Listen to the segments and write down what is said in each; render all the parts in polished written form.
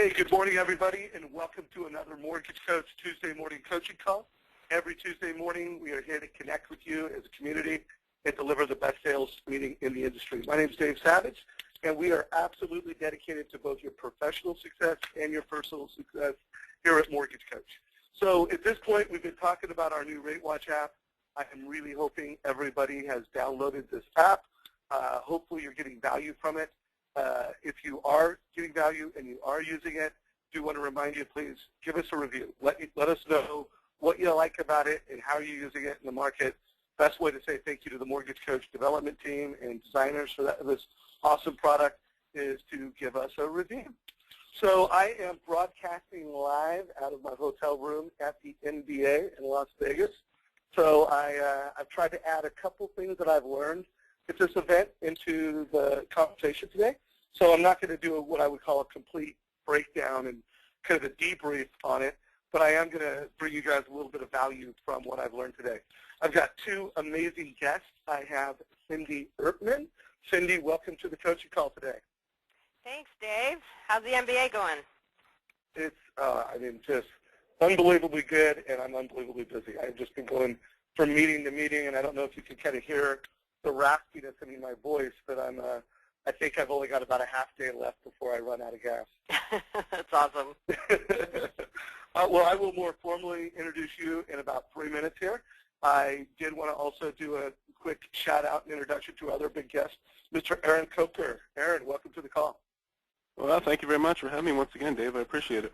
Hey, good morning, everybody, and welcome to another Mortgage Coach Tuesday morning coaching call. Every Tuesday morning, we are here to connect with you as a community and deliver the best sales meeting in the industry. My name is Dave Savage, and we are absolutely dedicated to both your professional success and your personal success here at Mortgage Coach. So at this point, we've been talking about our new Rate Watch app. I am really hoping everybody has downloaded this app. Hopefully you're getting value from it. If you are getting value and you are using it, do want to remind you, please give us a review. Let us know what you like about it and how you're using it in the market. Best way to say thank you to the Mortgage Coach development team and designers for this awesome product is to give us a review. So I am broadcasting live out of my hotel room at the NBA in Las Vegas. So I've tried to add a couple things that I've learned at this event into the conversation today. So I'm not going to do what I would call a complete breakdown and kind of a debrief on it, but I am going to bring you guys a little bit of value from what I've learned today. I've got two amazing guests. I have Cindy Ertman. Cindy, welcome to the coaching call today. Thanks, Dave. How's the MBA going? It's, just unbelievably good, and I'm unbelievably busy. I've just been going from meeting to meeting, and I don't know if you can kind of hear the raspiness in my voice, but I think I've only got about a half day left before I run out of gas. That's awesome. Well, I will more formally introduce you in about 3 minutes here. I did want to also do a quick shout-out and introduction to our other big guest, Mr. Aaron Coker. Aaron, welcome to the call. Well, thank you very much for having me once again, Dave. I appreciate it.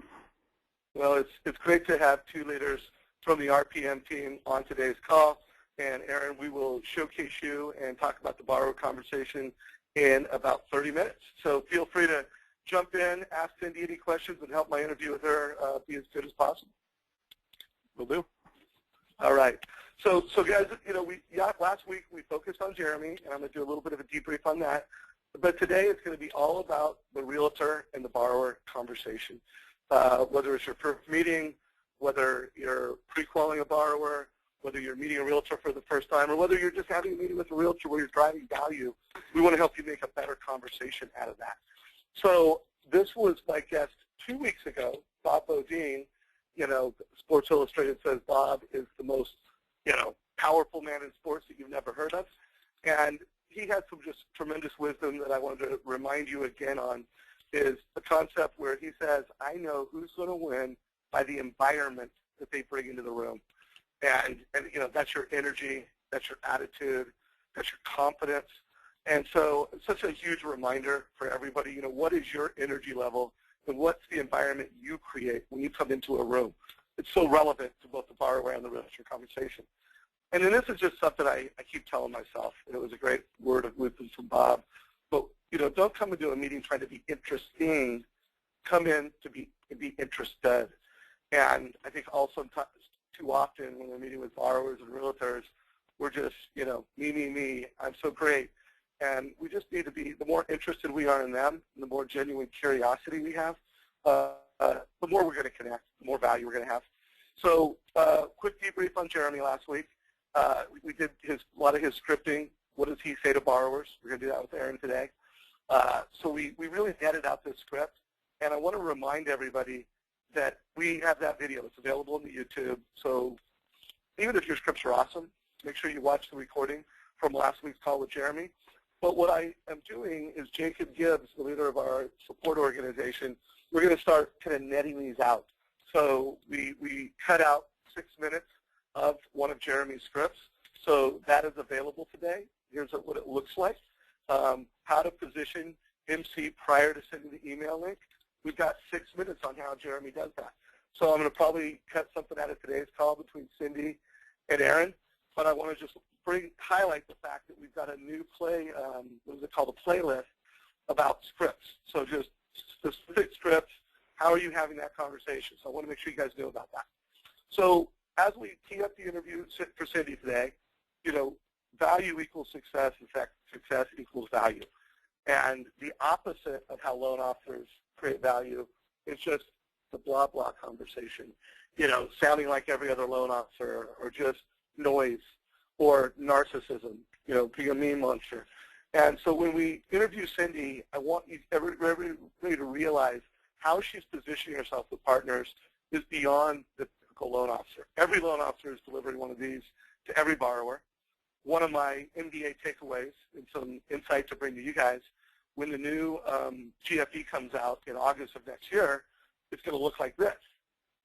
Well, it's great to have two leaders from the RPM team on today's call. And, Aaron, we will showcase you and talk about the borrower conversation in about 30 minutes. So feel free to jump in, ask Cindy any questions, and help my interview with her be as good as possible. Will do. All right. So guys, last week we focused on Jeremy, and I'm going to do a little bit of a debrief on that. But today it's going to be all about the realtor and the borrower conversation. Whether it's your first meeting, whether you're pre-qualifying a borrower, whether you're meeting a realtor for the first time, or whether you're just having a meeting with a realtor where you're driving value, we want to help you make a better conversation out of that. So this was my guest 2 weeks ago, Bob Bodine. Sports Illustrated says Bob is the most, powerful man in sports that you've never heard of. And he had some just tremendous wisdom that I wanted to remind you again on, is the concept where he says, I know who's going to win by the environment that they bring into the room. And that's your energy, that's your attitude, that's your confidence. And so it's such a huge reminder for everybody, what is your energy level and what's the environment you create when you come into a room? It's so relevant to both the borrower and the realtor conversation. And then this is just something I keep telling myself, and it was a great word of wisdom from Bob. But, don't come into a meeting trying to be interesting. Come in to be interested. And I think also too often when we're meeting with borrowers and realtors, we're just, me, I'm so great. And we just need to be, the more interested we are in them, and the more genuine curiosity we have, the more we're going to connect, the more value we're going to have. So quick debrief on Jeremy last week. We did a lot of his scripting. What does he say to borrowers? We're going to do that with Aaron today. So we really netted out this script. And I want to remind everybody that we have that video. It's available on the YouTube. So even if your scripts are awesome, make sure you watch the recording from last week's call with Jeremy. But what I am doing is Jacob Gibbs, the leader of our support organization, we're going to start kind of netting these out. So we cut out 6 minutes of one of Jeremy's scripts. So that is available today. Here's what it looks like. How to position MC prior to sending the email link. We've got 6 minutes on how Jeremy does that. So I'm going to probably cut something out of today's call between Cindy and Aaron, but I want to just highlight the fact that we've got a new play, what is it called, a playlist about scripts. So just specific scripts, how are you having that conversation? So I want to make sure you guys know about that. So as we tee up the interview for Cindy today, value equals success. In fact, success equals value. And the opposite of how loan officers create value is just the blah, blah conversation, sounding like every other loan officer, or just noise, or narcissism, being a meme monster. And so when we interview Cindy, I want everybody to realize how she's positioning herself with partners is beyond the typical loan officer. Every loan officer is delivering one of these to every borrower. One of my MBA takeaways and some insight to bring to you guys, when the new GFE comes out in August of next year, it's going to look like this.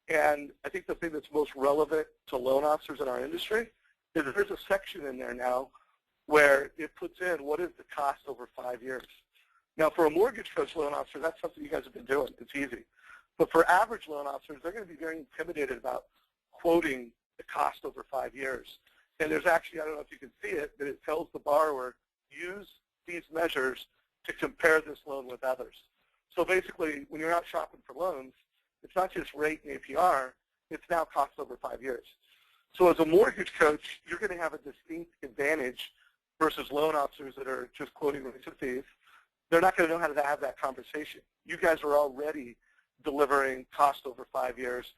And I think the thing that's most relevant to loan officers in our industry is there's a section in there now where it puts in what is the cost over 5 years. Now, for a mortgage coach loan officer, that's something you guys have been doing. It's easy. But for average loan officers, they're going to be very intimidated about quoting the cost over 5 years. And there's actually, I don't know if you can see it, but it tells the borrower, use these measures to compare this loan with others. So basically, when you're out shopping for loans, it's not just rate and APR, it's now cost over 5 years. So as a mortgage coach, you're going to have a distinct advantage versus loan officers that are just quoting rates and fees. They're not going to know how to have that conversation. You guys are already delivering cost over 5 years.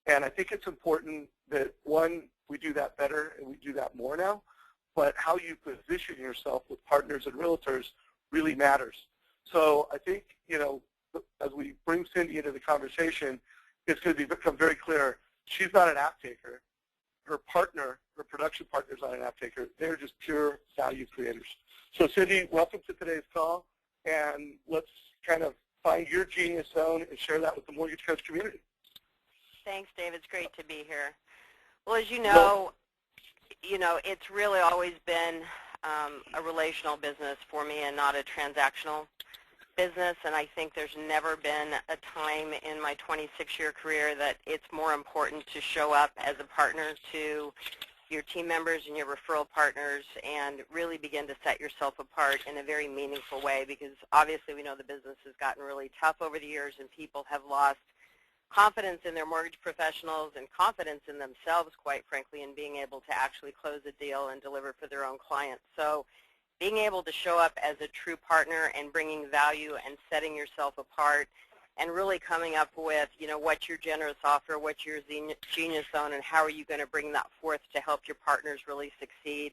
And I think it's important that, one, we do that better and we do that more now, but how you position yourself with partners and realtors really matters. So I think, as we bring Cindy into the conversation, it's going to become very clear she's not an app taker. Her partner, her production partner is not an app taker. They're just pure value creators. So Cindy, welcome to today's call, and let's kind of find your genius zone and share that with the mortgage coach community. Thanks, Dave. It's great to be here. Well, as you know, it's really always been a relational business for me and not a transactional business, and I think there's never been a time in my 26-year career that it's more important to show up as a partner to your team members and your referral partners and really begin to set yourself apart in a very meaningful way, because obviously we know the business has gotten really tough over the years and people have lost confidence in their mortgage professionals and confidence in themselves, quite frankly, in being able to actually close a deal and deliver for their own clients. So being able to show up as a true partner and bringing value and setting yourself apart and really coming up with, what's your generous offer, what's your genius zone, and how are you going to bring that forth to help your partners really succeed.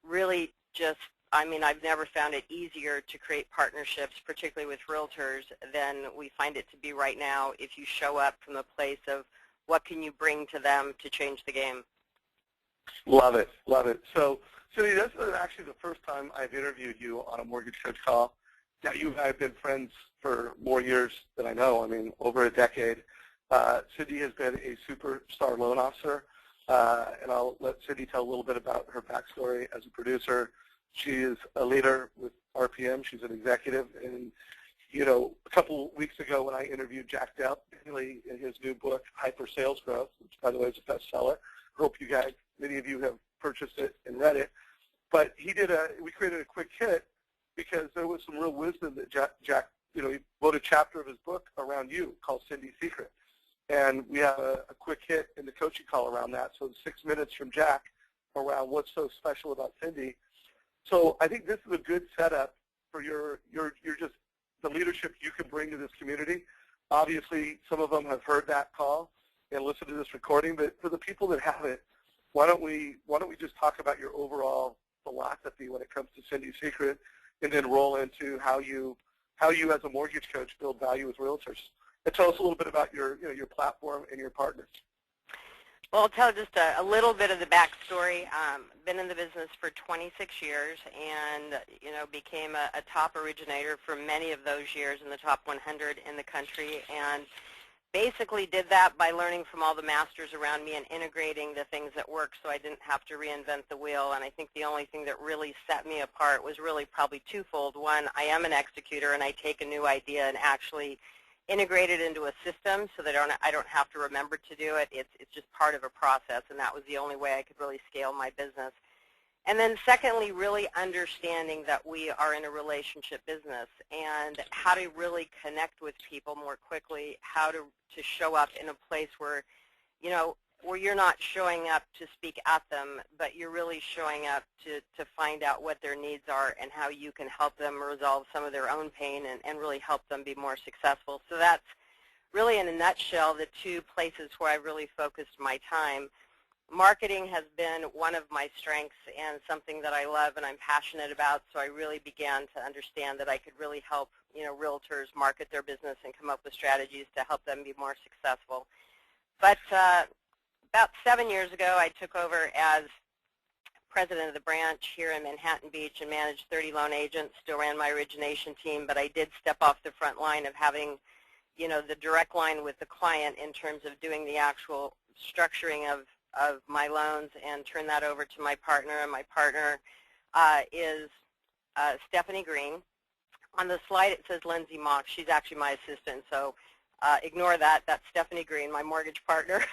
Really just, I've never found it easier to create partnerships, particularly with realtors, than we find it to be right now if you show up from the place of what can you bring to them to change the game. Love it, love it. So, Cindy, this is actually the first time I've interviewed you on a mortgage coach call. Now, you and I have been friends for more years than I know, over a decade. Cindy has been a superstar loan officer, and I'll let Cindy tell a little bit about her backstory as a producer. She is a leader with RPM. She's an executive. And, a couple weeks ago when I interviewed Jack Daly in his new book, Hyper Sales Growth, which, by the way, is a bestseller. I hope you guys, many of you have purchased it and read it. But we created a quick hit because there was some real wisdom that Jack, he wrote a chapter of his book around you called Cindy's Secret. And we have a quick hit in the coaching call around that. So 6 minutes from Jack around what's so special about Cindy. So I think this is a good setup for your just the leadership you can bring to this community. Obviously, some of them have heard that call and listened to this recording, but for the people that haven't, why don't we just talk about your overall philosophy when it comes to Cindy's Secret, and then roll into how you as a mortgage coach build value with realtors. And tell us a little bit about your platform and your partners. Well, I'll tell just a little bit of the backstory. Been in the business for 26 years and, became a top originator for many of those years in the top 100 in the country, and basically did that by learning from all the masters around me and integrating the things that work so I didn't have to reinvent the wheel. And I think the only thing that really set me apart was really probably twofold. One, I am an executor and I take a new idea and actually integrate it into a system so that I don't have to remember to do it. It's just part of a process, and that was the only way I could really scale my business. And then secondly, really understanding that we are in a relationship business and how to really connect with people more quickly, how to show up in a place where, where you're not showing up to speak at them, but you're really showing up to find out what their needs are and how you can help them resolve some of their own pain and really help them be more successful. So that's really, in a nutshell, the two places where I really focused my time. Marketing has been one of my strengths and something that I love and I'm passionate about, so I really began to understand that I could really help realtors market their business and come up with strategies to help them be more successful. But about 7 years ago, I took over as president of the branch here in Manhattan Beach and managed 30 loan agents, still ran my origination team, but I did step off the front line of having, the direct line with the client in terms of doing the actual structuring of my loans and turn that over to my partner. And my partner is Stephanie Green. On the slide it says Lindsay Mock. She's actually my assistant, so ignore that. That's Stephanie Green, my mortgage partner.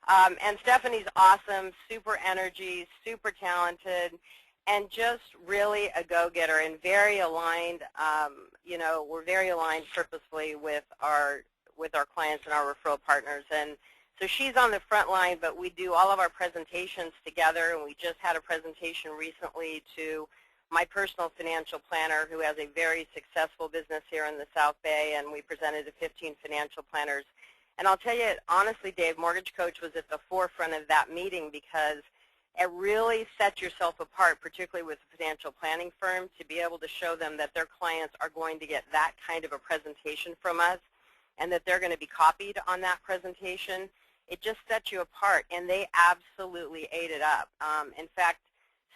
And Stephanie's awesome, super energy, super talented, and just really a go-getter and very aligned. We're very aligned purposefully with our clients and our referral partners. And so she's on the front line, but we do all of our presentations together, and we just had a presentation recently to my personal financial planner who has a very successful business here in the South Bay, and we presented to 15 financial planners. And I'll tell you, honestly, Dave, Mortgage Coach was at the forefront of that meeting because it really sets yourself apart, particularly with a financial planning firm, to be able to show them that their clients are going to get that kind of a presentation from us and that they're going to be copied on that presentation. It just sets you apart, and they absolutely ate it up. In fact,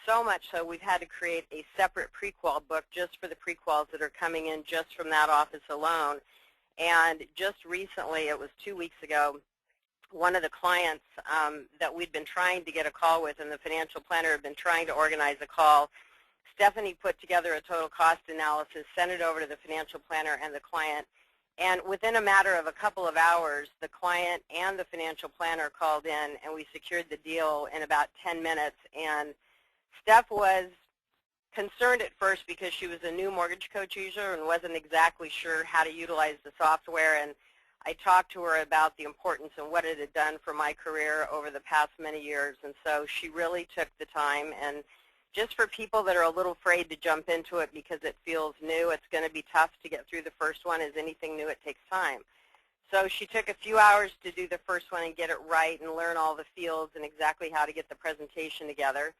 so much so we've had to create a separate pre-qual book just for the pre-quals that are coming in just from that office alone. And just recently, it was 2 weeks ago, one of the clients that we'd been trying to get a call with, and the financial planner had been trying to organize a call, Stephanie put together a total cost analysis, sent it over to the financial planner and the client, and within a matter of a couple of hours, the client and the financial planner called in, and we secured the deal in about 10 minutes. And Steph was concerned at first because she was a new Mortgage Coach user and wasn't exactly sure how to utilize the software. And I talked to her about the importance and what it had done for my career over the past many years. And so she really took the time. And just for people that are a little afraid to jump into it because it feels new, it's going to be tough to get through the first one. As anything new, it takes time. So she took a few hours to do the first one and get it right and learn all the fields and exactly how to get the presentation together.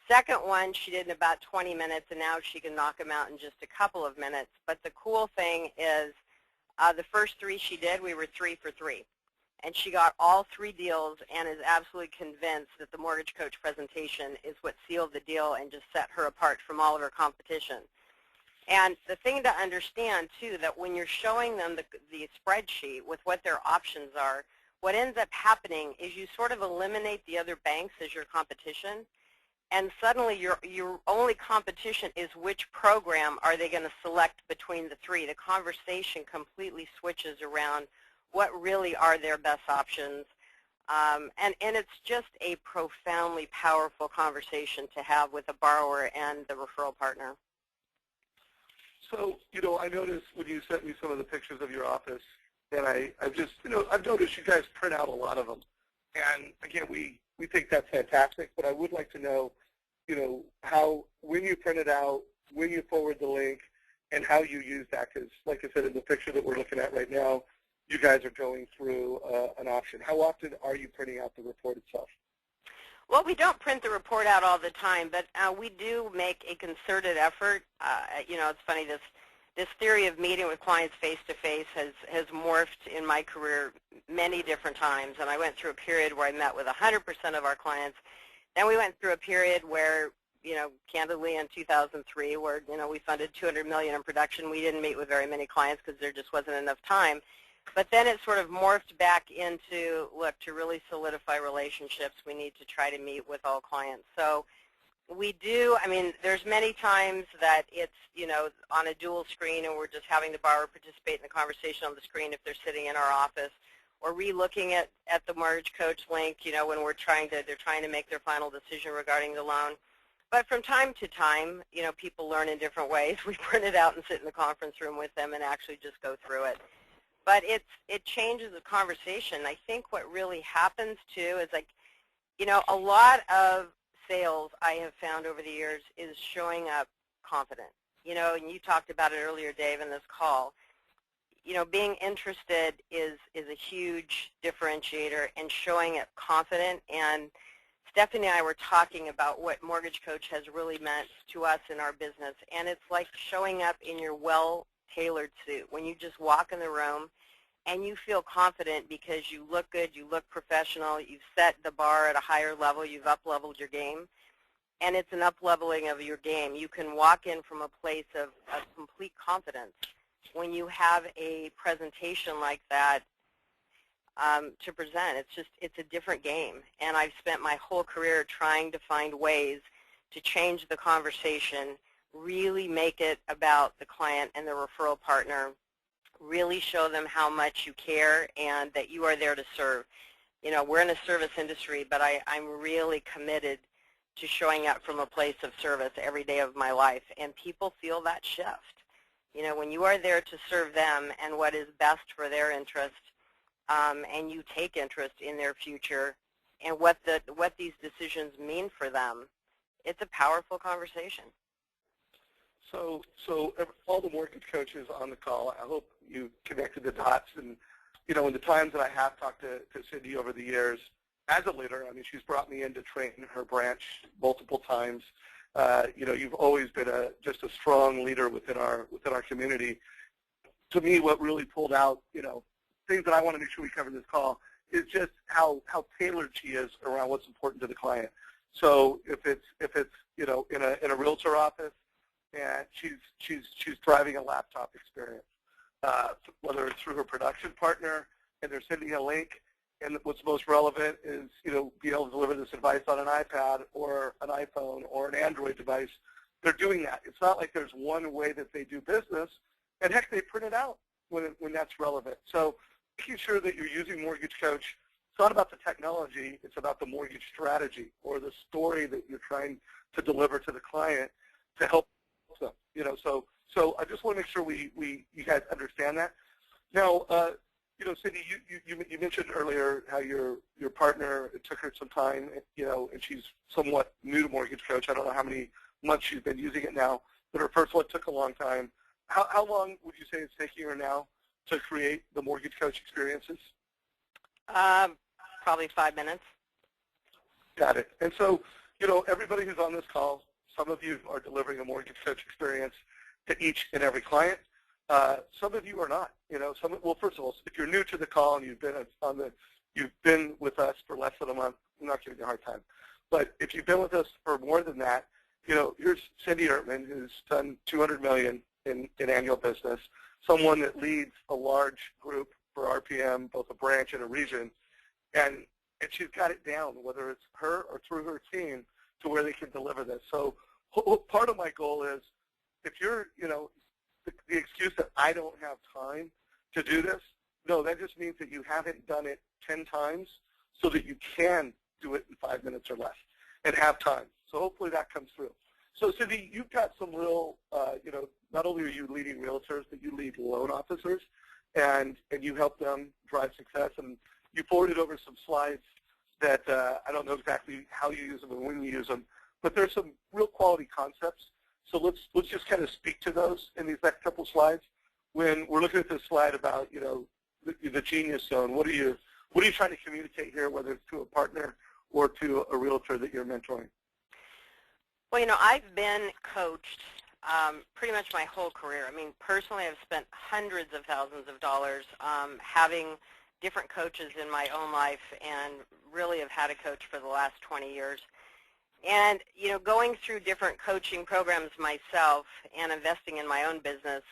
Second one she did in about 20 minutes, and now she can knock them out in just a couple of minutes. But the cool thing is the first three she did, we were 3 for 3. And she got all 3 deals and is absolutely convinced that the Mortgage Coach presentation is what sealed the deal and just set her apart from all of her competition. And the thing to understand, too, that when you're showing them the spreadsheet with what their options are, what ends up happening is you sort of eliminate the other banks as your competition. And suddenly your only competition is which program are they going to select between the 3. The conversation completely switches around what really are their best options. And it's just a profoundly powerful conversation to have with a borrower and the referral partner. So, I noticed when you sent me some of the pictures of your office, and I've just, I've noticed you guys print out a lot of them. And again, we think that's fantastic, but I would like to know, how, when you print it out, when you forward the link, and how you use that. Because, like I said, in the picture that we're looking at right now, you guys are going through an option. How often are you printing out the report itself? Well, we don't print the report out all the time, but we do make a concerted effort. It's funny, this theory of meeting with clients face-to-face has morphed in my career many different times. And I went through a period where I met with 100% of our clients. Then we went through a period where, candidly in 2003, where, we funded $200 million in production. We didn't meet with very many clients because there just wasn't enough time. But then it sort of morphed back into, look, to really solidify relationships, we need to try to meet with all clients. So we do, there's many times that it's, on a dual screen and we're just having the borrower participate in the conversation on the screen if they're sitting in our office, or re-looking at the Mortgage Coach link, when they're trying to make their final decision regarding the loan. But from time to time, people learn in different ways. We print it out and sit in the conference room with them and actually just go through it. But it changes the conversation. I think what really happens, too, is a lot of sales I have found over the years is showing up confident. And you talked about it earlier, Dave, in this call. Being interested is a huge differentiator, and showing up confident. And Stephanie and I were talking about what Mortgage Coach has really meant to us in our business, and it's like showing up in your well-tailored suit. When you just walk in the room and you feel confident because you look good, you look professional, you've set the bar at a higher level, you've up-leveled your game, and it's an up-leveling of your game. You can walk in from a place of complete confidence when you have a presentation like that to present. It's a different game, and I've spent my whole career trying to find ways to change the conversation, really make it about the client and the referral partner, really show them how much you care and that you are there to serve. You know, we're in a service industry, but I'm really committed to showing up from a place of service every day of my life, and people feel that shift. You know, when you are there to serve them and what is best for their interest, and you take interest in their future and what these decisions mean for them, it's a powerful conversation. So all the mortgage coaches on the call, I hope you connected the dots. And, you know, in the times that I have talked to Cindy over the years, as a leader, I mean, she's brought me in to train her branch multiple times. You know, you've always been just a strong leader within our community. To me, what really pulled out, you know, things that I want to make sure we cover in this call is just how tailored she is around what's important to the client. So if it's you know, in a realtor office and she's driving a laptop experience, whether it's through her production partner and they're sending a link, and what's most relevant is, you know, being able to deliver this advice on an iPad or an iPhone or an Android device, they're doing that. It's not like there's one way that they do business, and heck, they print it out when that's relevant. So making sure that you're using Mortgage Coach, it's not about the technology, it's about the mortgage strategy or the story that you're trying to deliver to the client to help them. You know, so I just want to make sure you guys understand that. Now, you know, Cindy, you mentioned earlier how your partner, it took her some time, you know, and she's somewhat new to Mortgage Coach. I don't know how many months she's been using it now, but her first one took a long time. How long would you say it's taking her now to create the Mortgage Coach experiences? Probably 5 minutes. Got it. And so, you know, everybody who's on this call, some of you are delivering a Mortgage Coach experience to each and every client. Some of you are not. You know, well, first of all, if you're new to the call and you've been with us for less than a month, I'm not giving you a hard time. But if you've been with us for more than that, you know, here's Cindy Ertman, who's done $200 million in annual business, someone that leads a large group for RPM, both a branch and a region, and she's got it down, whether it's her or through her team, to where they can deliver this. So part of my goal is, if you're, you know, the excuse that I don't have time to do this, no, that just means that you haven't done it 10 times so that you can do it in 5 minutes or less and have time. So hopefully that comes through. So Cindy, you've got some real, you know, not only are you leading realtors, but you lead loan officers, and you help them drive success. And you forwarded over some slides that I don't know exactly how you use them and when you use them, but there's some real quality concepts. So let's just kind of speak to those in these next couple slides. When we're looking at this slide about, you know, the genius zone, what are you trying to communicate here, whether it's to a partner or to a realtor that you're mentoring? Well, you know, I've been coached pretty much my whole career. I mean, personally, I've spent hundreds of thousands of dollars having different coaches in my own life, and really have had a coach for the last 20 years. And, you know, going through different coaching programs myself and investing in my own business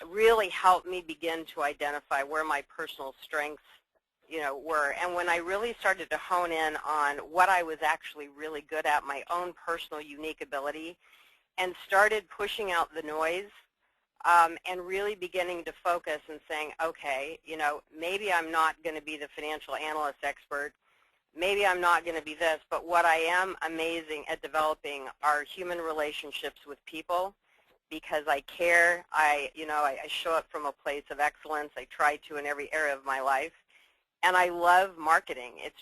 really helped me begin to identify where my personal strengths, you know, were. And when I really started to hone in on what I was actually really good at, my own personal unique ability, and started pushing out the noise, and really beginning to focus and saying, okay, you know, maybe I'm not going to be the financial analyst expert, maybe I'm not going to be this, but what I am amazing at developing are human relationships with people, because I care. I show up from a place of excellence. I try to in every area of my life. And I love marketing. It's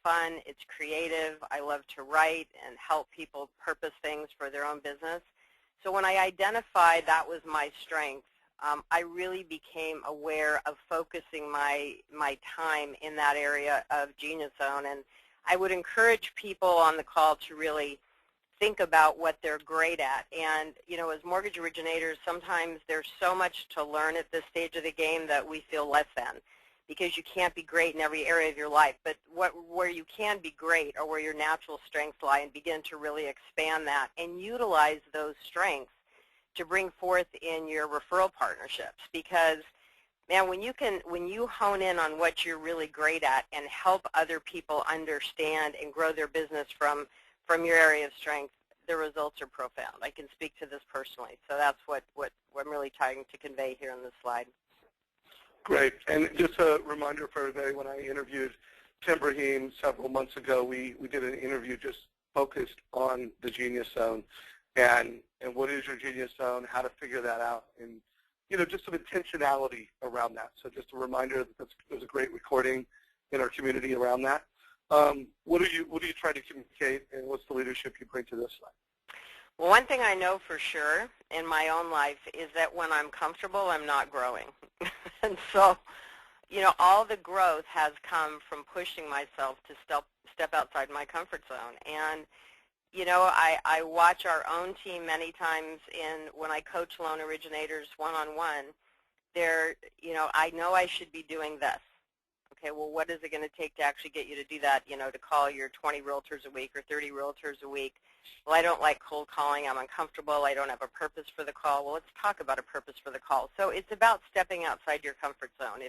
fun, it's creative. I love to write and help people purpose things for their own business. So when I identified that was my strength, I really became aware of focusing my time in that area of Genius Zone. And I would encourage people on the call to really think about what they're great at. And, as mortgage originators, sometimes there's so much to learn at this stage of the game that we feel less than, because you can't be great in every area of your life. But where you can be great are where your natural strengths lie, and begin to really expand that and utilize those strengths to bring forth in your referral partnerships. Because, man, when you hone in on what you're really great at and help other people understand and grow their business from your area of strength, the results are profound. I can speak to this personally. So that's what I'm really trying to convey here on this slide. Great. And just a reminder for everybody, when I interviewed Tim Brahim several months ago, we did an interview just focused on the Genius Zone and what is your Genius Zone, how to figure that out, and just some intentionality around that. So just a reminder that there's a great recording in our community around that. What do you try to communicate, and what's the leadership you bring to this slide? Well, one thing I know for sure in my own life is that when I'm comfortable, I'm not growing. And so, all the growth has come from pushing myself to step outside my comfort zone. And, I watch our own team many times when I coach loan originators one-on-one. I know I should be doing this. Okay, well, what is it going to take to actually get you to do that, to call your 20 realtors a week or 30 realtors a week? Well, I don't like cold calling. I'm uncomfortable. I don't have a purpose for the call. Well, let's talk about a purpose for the call. So it's about stepping outside your comfort zone.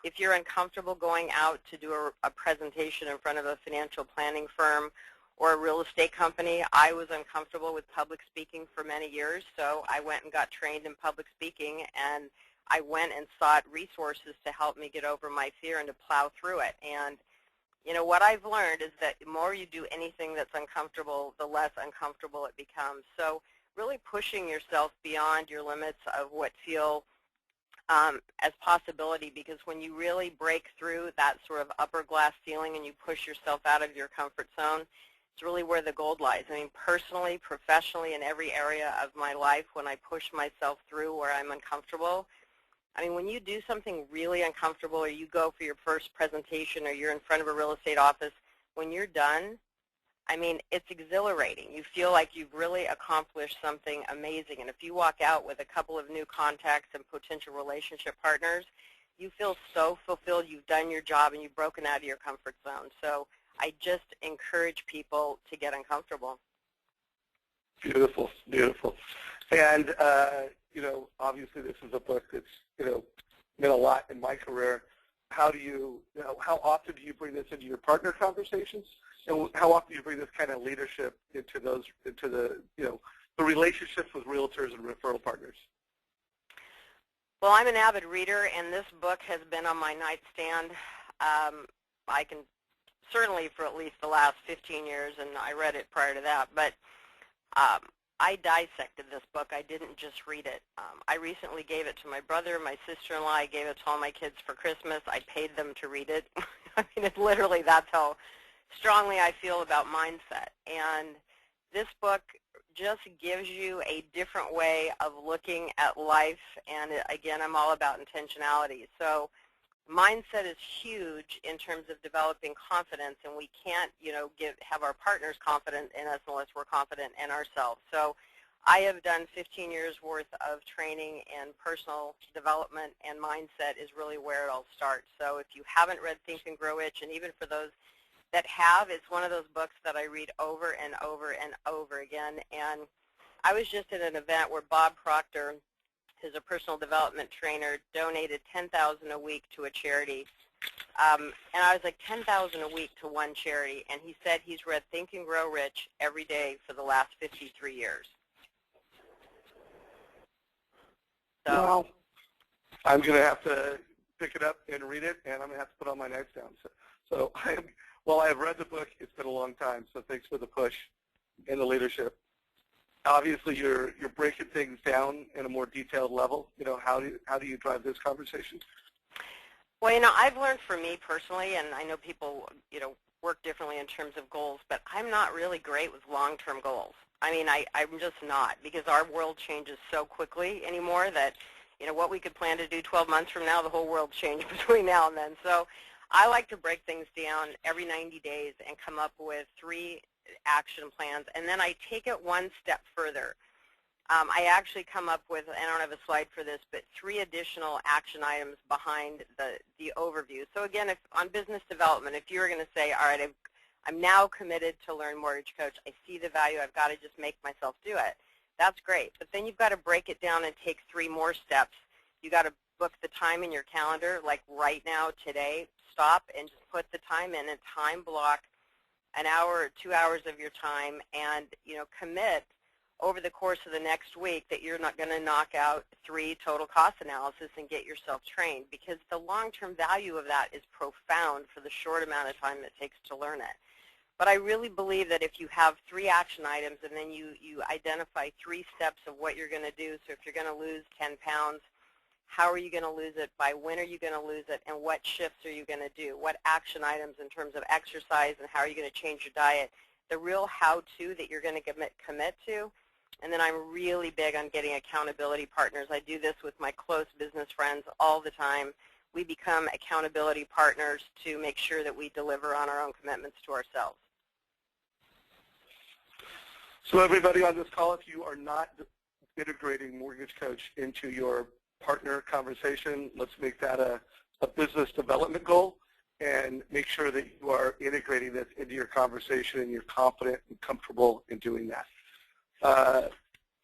If you're uncomfortable going out to do a presentation in front of a financial planning firm or a real estate company, I was uncomfortable with public speaking for many years, so I went and got trained in public speaking, and I went and sought resources to help me get over my fear and to plow through it. And what I've learned is that the more you do anything that's uncomfortable, the less uncomfortable it becomes. So really pushing yourself beyond your limits of what feel as possibility, because when you really break through that sort of upper glass ceiling and you push yourself out of your comfort zone, it's really where the gold lies. I mean, personally, professionally, in every area of my life, when I push myself through where I'm uncomfortable, I mean, when you do something really uncomfortable, or you go for your first presentation, or you're in front of a real estate office, when you're done, I mean, it's exhilarating. You feel like you've really accomplished something amazing. And if you walk out with a couple of new contacts and potential relationship partners, you feel so fulfilled. You've done your job, and you've broken out of your comfort zone. So I just encourage people to get uncomfortable. Beautiful, beautiful. And, obviously this is a book that's, meant a lot in my career. How often do you bring this into your partner conversations? And how often do you bring this kind of leadership into the relationships with realtors and referral partners? Well, I'm an avid reader, and this book has been on my nightstand. I can certainly for at least the last 15 years, and I read it prior to that. But I dissected this book. I didn't just read it. I recently gave it to my brother, my sister-in-law. I gave it to all my kids for Christmas. I paid them to read it. I mean, it's literally, that's how strongly I feel about mindset. And this book just gives you a different way of looking at life. And again, I'm all about intentionality. So mindset is huge in terms of developing confidence, and we can't, have our partners confident in us unless we're confident in ourselves. So I have done 15 years worth of training in personal development, and mindset is really where it all starts. So if you haven't read Think and Grow Rich, and even for those that have, it's one of those books that I read over and over and over again. And I was just at an event where Bob Proctor, who's a personal development trainer, donated $10,000 a week to a charity. And I was like, $10,000 a week to one charity. And he said he's read Think and Grow Rich every day for the last 53 years. So, wow. I'm going to have to pick it up and read it, and I'm going to have to put it on my nightstand. So while I have read the book, it's been a long time. So thanks for the push and the leadership. Obviously, you're breaking things down in a more detailed level. How do you drive this conversation? Well, I've learned for me personally, and I know people, work differently in terms of goals, but I'm not really great with long-term goals. I mean, I'm just not, because our world changes so quickly anymore that, what we could plan to do 12 months from now, the whole world changed between now and then. So I like to break things down every 90 days and come up with 3 action plans, and then I take it one step further. I actually come up with, I don't have a slide for this, but 3 additional action items behind the overview. So again, if on business development, if you were going to say, all right, I'm now committed to learn Mortgage Coach, I see the value, I've got to just make myself do it, that's great. But then you've got to break it down and take 3 more steps. You've got to book the time in your calendar, like right now, today, stop and just put the time in and time block an hour or 2 hours of your time and, commit over the course of the next week that you're not going to knock out 3 total cost analysis and get yourself trained, because the long-term value of that is profound for the short amount of time it takes to learn it. But I really believe that if you have 3 action items and then you identify 3 steps of what you're going to do, so if you're going to lose 10 pounds, how are you going to lose it, by when are you going to lose it, and what shifts are you going to do, what action items in terms of exercise, and how are you going to change your diet, the real how-to that you're going to commit to. And then I'm really big on getting accountability partners. I do this with my close business friends all the time. We become accountability partners to make sure that we deliver on our own commitments to ourselves. So everybody on this call, if you are not integrating Mortgage Coach into your partner conversation, let's make that a business development goal and make sure that you are integrating this into your conversation and you're confident and comfortable in doing that.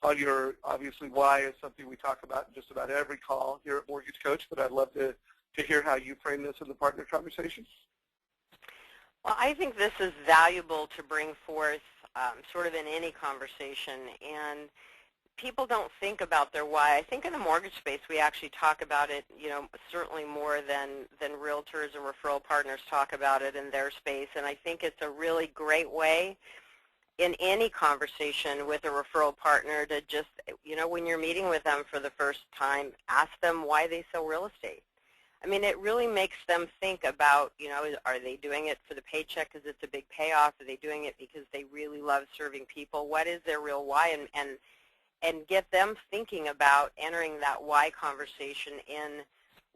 On your, obviously, why is something we talk about in just about every call here at Mortgage Coach, but I'd love to hear how you frame this in the partner conversation. Well, I think this is valuable to bring forth sort of in any conversation, and people don't think about their why. I think in the mortgage space we actually talk about it, certainly more than realtors and referral partners talk about it in their space, and I think it's a really great way in any conversation with a referral partner to just, when you're meeting with them for the first time, ask them why they sell real estate. I mean, it really makes them think about, are they doing it for the paycheck because it's a big payoff? Are they doing it because they really love serving people? What is their real why? And get them thinking about entering that why conversation in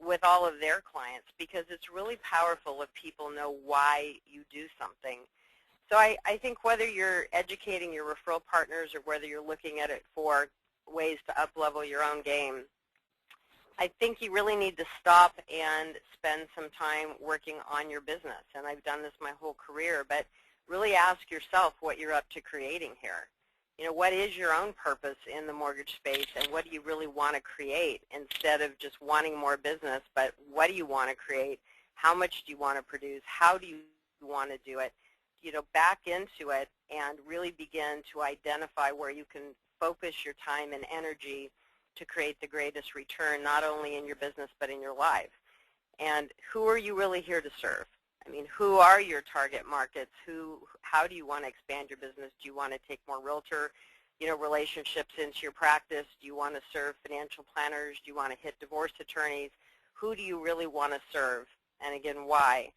with all of their clients, because it's really powerful if people know why you do something. So I think whether you're educating your referral partners or whether you're looking at it for ways to up-level your own game, I think you really need to stop and spend some time working on your business. And I've done this my whole career, but really ask yourself what you're up to creating here. What is your own purpose in the mortgage space, and what do you really want to create, instead of just wanting more business, but what do you want to create? How much do you want to produce? How do you want to do it? Back into it and really begin to identify where you can focus your time and energy to create the greatest return, not only in your business but in your life. And who are you really here to serve? I mean, who are your target markets? How do you want to expand your business? Do you want to take more realtor, relationships into your practice? Do you want to serve financial planners? Do you want to hit divorce attorneys? Who do you really want to serve? And again, why?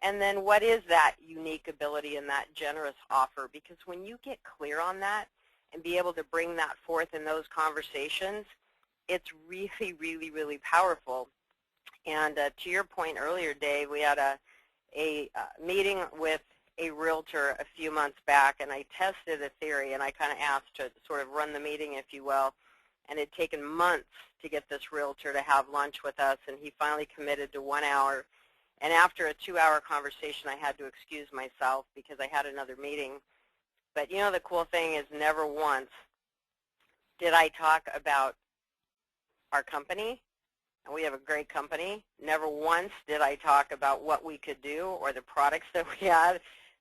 And then what is that unique ability and that generous offer? Because when you get clear on that and be able to bring that forth in those conversations, it's really, really, really powerful. And to your point earlier, Dave, we had a meeting with a realtor a few months back, and I tested a theory, and I kind of asked to sort of run the meeting, if you will, and it had taken months to get this realtor to have lunch with us, and he finally committed to 1 hour. And after a 2-hour conversation, I had to excuse myself because I had another meeting. But the cool thing is, never once did I talk about our company, and we have a great company. Never once did I talk about what we could do or the products that we had.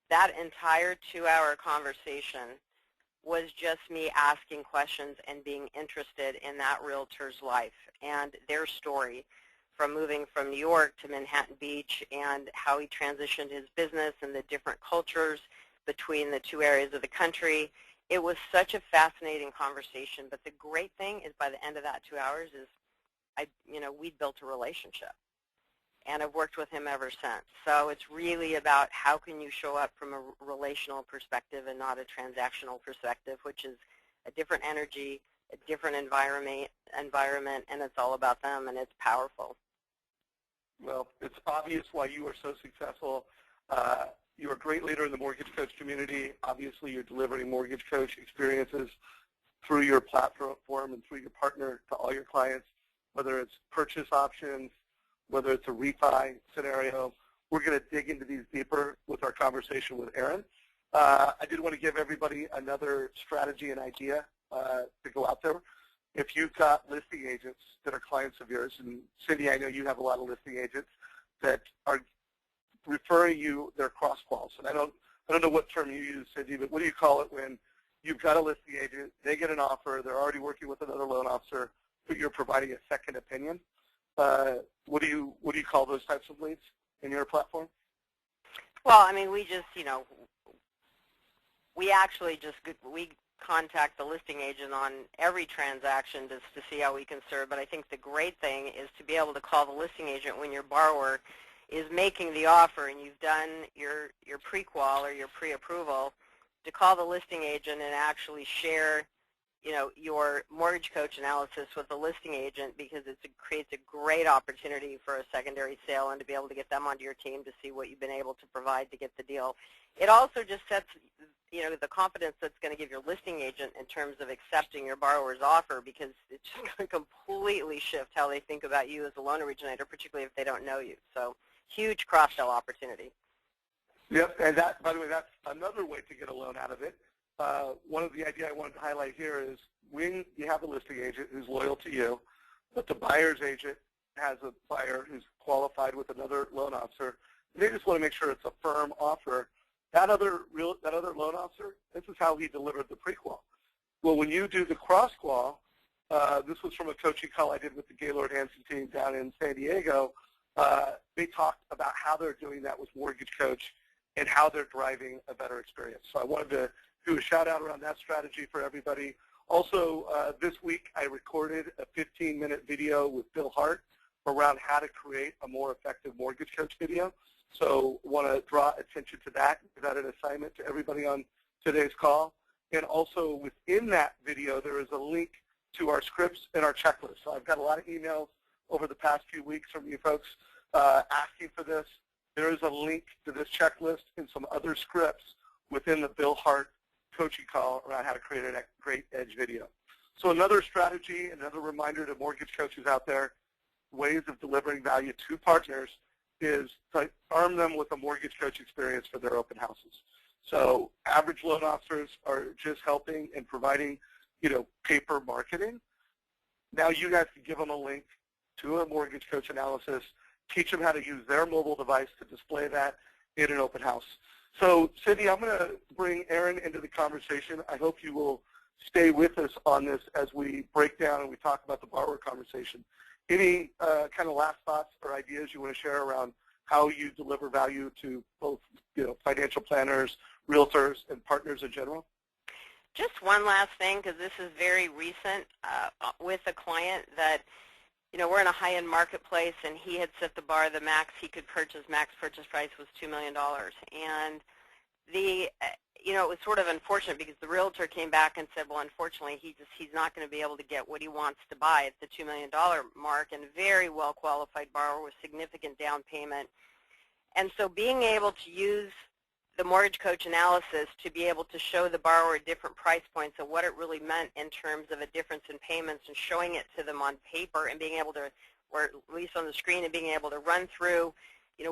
That entire 2-hour conversation was just me asking questions and being interested in that realtor's life and their story, from moving from New York to Manhattan Beach, and how he transitioned his business and the different cultures between the 2 areas of the country. It was such a fascinating conversation, but the great thing is, by the end of that 2 hours, is we'd built a relationship, and I've worked with him ever since. So it's really about how can you show up from a relational perspective and not a transactional perspective, which is a different energy, a different environment, and it's all about them, and it's powerful. Well, it's obvious why you are so successful. You're a great leader in the mortgage coach community. Obviously, you're delivering mortgage coach experiences through your platform and through your partner to all your clients, whether it's purchase options, whether it's a refi scenario. We're going to dig into these deeper with our conversation with Erman. I did want to give everybody another strategy and idea to go out there. If you've got listing agents that are clients of yours, and Cindy, I know you have a lot of listing agents that are referring you their cross-quals. And I don't know what term you use, Cindy, but what do you call it when you've got a listing agent, they get an offer, they're already working with another loan officer, but you're providing a second opinion? What do you call those types of leads in your platform? Well, I mean, we just, we contact the listing agent on every transaction just to see how we can serve. But I think the great thing is to be able to call the listing agent when your borrower is making the offer and you've done your pre-qual or your pre-approval, to call the listing agent and actually share, your mortgage coach analysis with the listing agent, because it creates a great opportunity for a secondary sale and to be able to get them onto your team to see what you've been able to provide to get the deal. It also just sets, the confidence that's going to give your listing agent in terms of accepting your borrower's offer, because it's just going to completely shift how they think about you as a loan originator, particularly if they don't know you. So huge cross-sell opportunity. Yep, and that, by the way, that's another way to get a loan out of it. One of the ideas I wanted to highlight here is when you have a listing agent who's loyal to you, but the buyer's agent has a buyer who's qualified with another loan officer, they just want to make sure it's a firm offer. That other loan officer, this is how he delivered the pre-qual. Well, when you do the cross-qual, this was from a coaching call I did with the Gaylord Hanson team down in San Diego. They talked about how they're doing that with Mortgage Coach and how they're driving a better experience. So I wanted to do a shout out around that strategy for everybody. Also, this week I recorded a 15-minute video with Bill Hart around how to create a more effective mortgage coach video. So want to draw attention to that, give that an assignment to everybody on today's call. And also within that video, there is a link to our scripts and our checklist. So I've got a lot of emails over the past few weeks from you folks asking for this. There is a link to this checklist and some other scripts within the Bill Hart coaching call around how to create a great edge video. So another strategy, another reminder to mortgage coaches out there, ways of delivering value to partners is to arm them with a mortgage coach experience for their open houses. So average loan officers are just helping and providing, paper marketing. Now you guys can give them a link to a mortgage coach analysis, teach them how to use their mobile device to display that in an open house. So, Cindy, I'm going to bring Erman into the conversation. I hope you will stay with us on this as we break down and we talk about the borrower conversation. Any kind of last thoughts or ideas you want to share around how you deliver value to both, financial planners, realtors, and partners in general? Just one last thing, because this is very recent with a client that, we're in a high-end marketplace, and he had set the bar. The max he could purchase, max purchase price was $2 million. And it was sort of unfortunate because the realtor came back and said, well, unfortunately, he's not going to be able to get what he wants to buy at the $2 million mark, and very well-qualified borrower with significant down payment. And so being able to use the mortgage coach analysis to be able to show the borrower different price points and what it really meant in terms of a difference in payments, and showing it to them on paper and being able to, or at least on the screen, and being able to run through,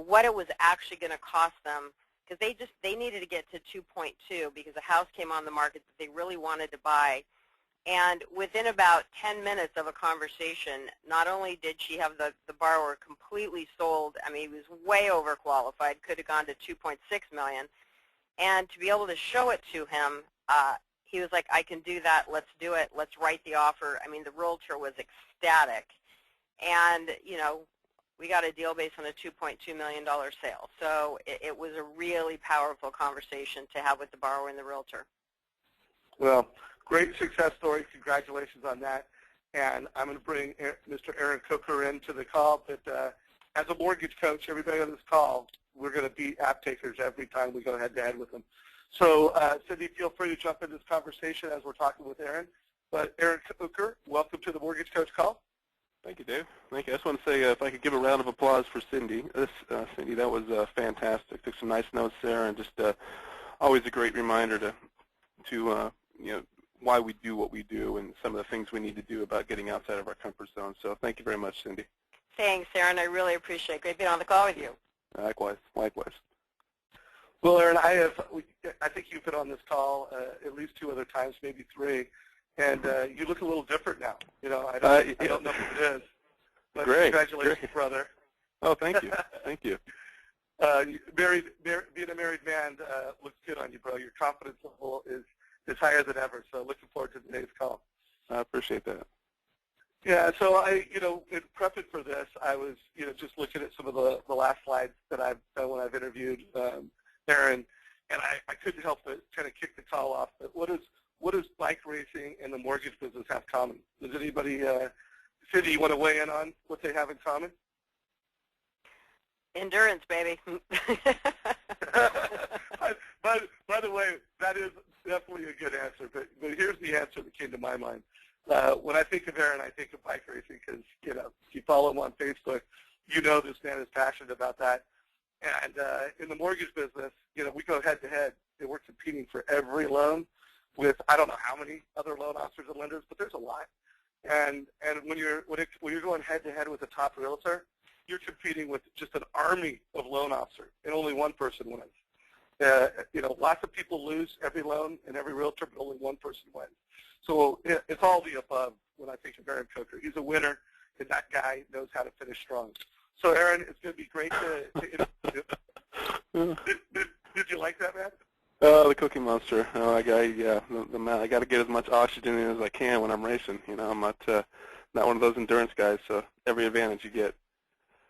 what it was actually going to cost them, because they needed to get to 2.2 because a house came on the market that they really wanted to buy. And within about 10 minutes of a conversation, not only did she have the borrower completely sold, I mean, he was way overqualified, could have gone to $2.6 million, and to be able to show it to him, he was like, I can do that, let's do it, let's write the offer. I mean, the realtor was ecstatic. And, we got a deal based on a $2.2 million sale. So it was a really powerful conversation to have with the borrower and the realtor. Well, great success story. Congratulations on that. And I'm going to bring Mr. Aaron Cooker into the call. But as a mortgage coach, everybody on this call, we're going to beat app takers every time we go head-to-head with them. So, Cindy, feel free to jump in this conversation as we're talking with Aaron. But Aaron Cooker, welcome to the Mortgage Coach call. Thank you, Dave. Thank you. I just want to say if I could give a round of applause for Cindy. Cindy, that was fantastic. Took some nice notes there, and just always a great reminder to you know, why we do what we do and some of the things we need to do about getting outside of our comfort zone. So thank you very much, Cindy. Thanks, Aaron. I really appreciate it. Great being on the call with you. Likewise. Likewise. Well, Aaron, I think you've been on this call at least 2 other times, maybe 3, and you look a little different now. You know, I don't know what it is, but great, congratulations, great. brother. Oh, thank you. Thank you. Being a married man looks good on you, bro. Your confidence level is higher than ever. So looking forward to today's call. I appreciate that. Yeah. So in prepping for this, I was, just looking at some of the last slides that I've done when I've interviewed Aaron, and I couldn't help but kind of kick the call off. But what does bike racing and the mortgage business have common? Does anybody, Cindy, you want to weigh in on what they have in common? Endurance, baby. By the way, that is definitely a good answer, but here's the answer that came to my mind. When I think of Aaron, I think of bike racing because, if you follow him on Facebook, this man is passionate about that. And in the mortgage business, we go head-to-head, and we're competing for every loan with I don't know how many other loan officers and lenders, but there's a lot. And when you're going head-to-head with a top realtor, you're competing with just an army of loan officers, and only one person wins. Lots of people lose every loan and every realtor, but only one person wins. So it's all the above when I think of Aaron Coker. He's a winner, and that guy knows how to finish strong. So, Aaron, it's going to be great to Did you like that, man? The Cookie Monster. I got to get as much oxygen in as I can when I'm racing. I'm not one of those endurance guys, so every advantage you get.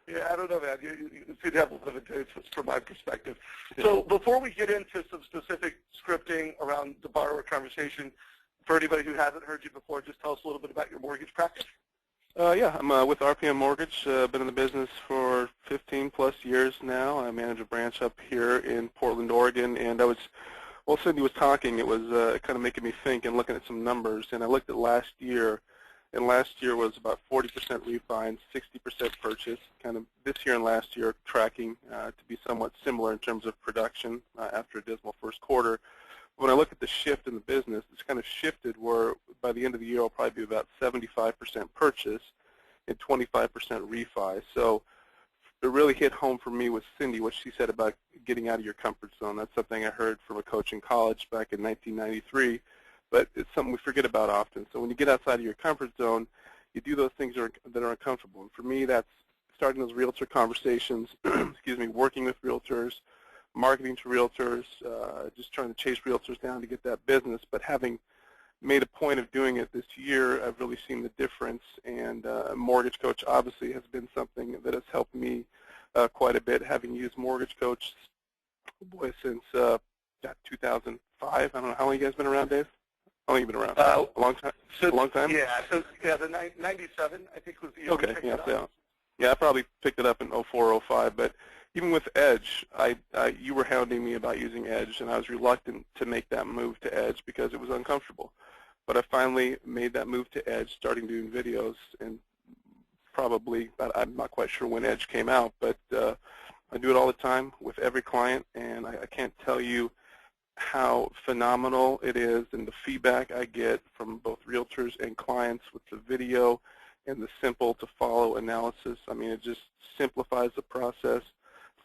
Yeah, I don't know, man. You seem to have a lot of advantage from my perspective. So before we get into some specific scripting around the borrower conversation, for anybody who hasn't heard you before, just tell us a little bit about your mortgage practice. Yeah, I'm with RPM Mortgage. Been in the business for 15-plus years now. I manage a branch up here in Portland, Oregon, and while Cindy was talking, it was kind of making me think and looking at some numbers, and I looked at last year, and last year was about 40% refi and 60% purchase. Kind of this year and last year tracking to be somewhat similar in terms of production after a dismal first quarter. When I look at the shift in the business, it's kind of shifted where by the end of the year I'll probably be about 75% purchase and 25% refi. So it really hit home for me with Cindy what she said about getting out of your comfort zone. That's something I heard from a coach in college back in 1993, but it's something we forget about often. So when you get outside of your comfort zone, you do those things that are uncomfortable. And for me, that's starting those realtor conversations, working with realtors, marketing to realtors, just trying to chase realtors down to get that business. But having made a point of doing it this year, I've really seen the difference. And Mortgage Coach obviously has been something that has helped me quite a bit, having used Mortgage Coach, since 2005. I don't know, how long you guys been around, Dave? How long have you been around? A long time? A long time? Yeah, the 97, I think, was the year. Okay, yeah, I probably picked it up in 04, 05, but even with Edge, you were hounding me about using Edge, and I was reluctant to make that move to Edge because it was uncomfortable. But I finally made that move to Edge, starting doing videos, and probably, I'm not quite sure when Edge came out, but I do it all the time with every client, and I can't tell you how phenomenal it is and the feedback I get from both realtors and clients with the video and the simple to follow analysis. I mean, it just simplifies the process,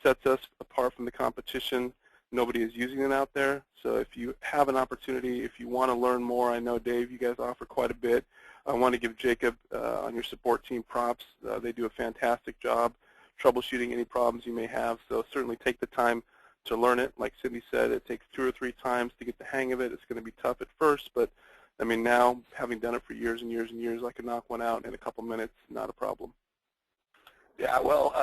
sets us apart from the competition. Nobody is using it out there. So if you have an opportunity, if you want to learn more, I know, Dave, you guys offer quite a bit. I want to give Jacob on your support team props. They do a fantastic job troubleshooting any problems you may have. So certainly take the time to learn it. Like Cindy said, it takes 2 or 3 times to get the hang of it. It's going to be tough at first, but I mean, now, having done it for years and years and years, I can knock one out in a couple minutes, not a problem. Yeah, well,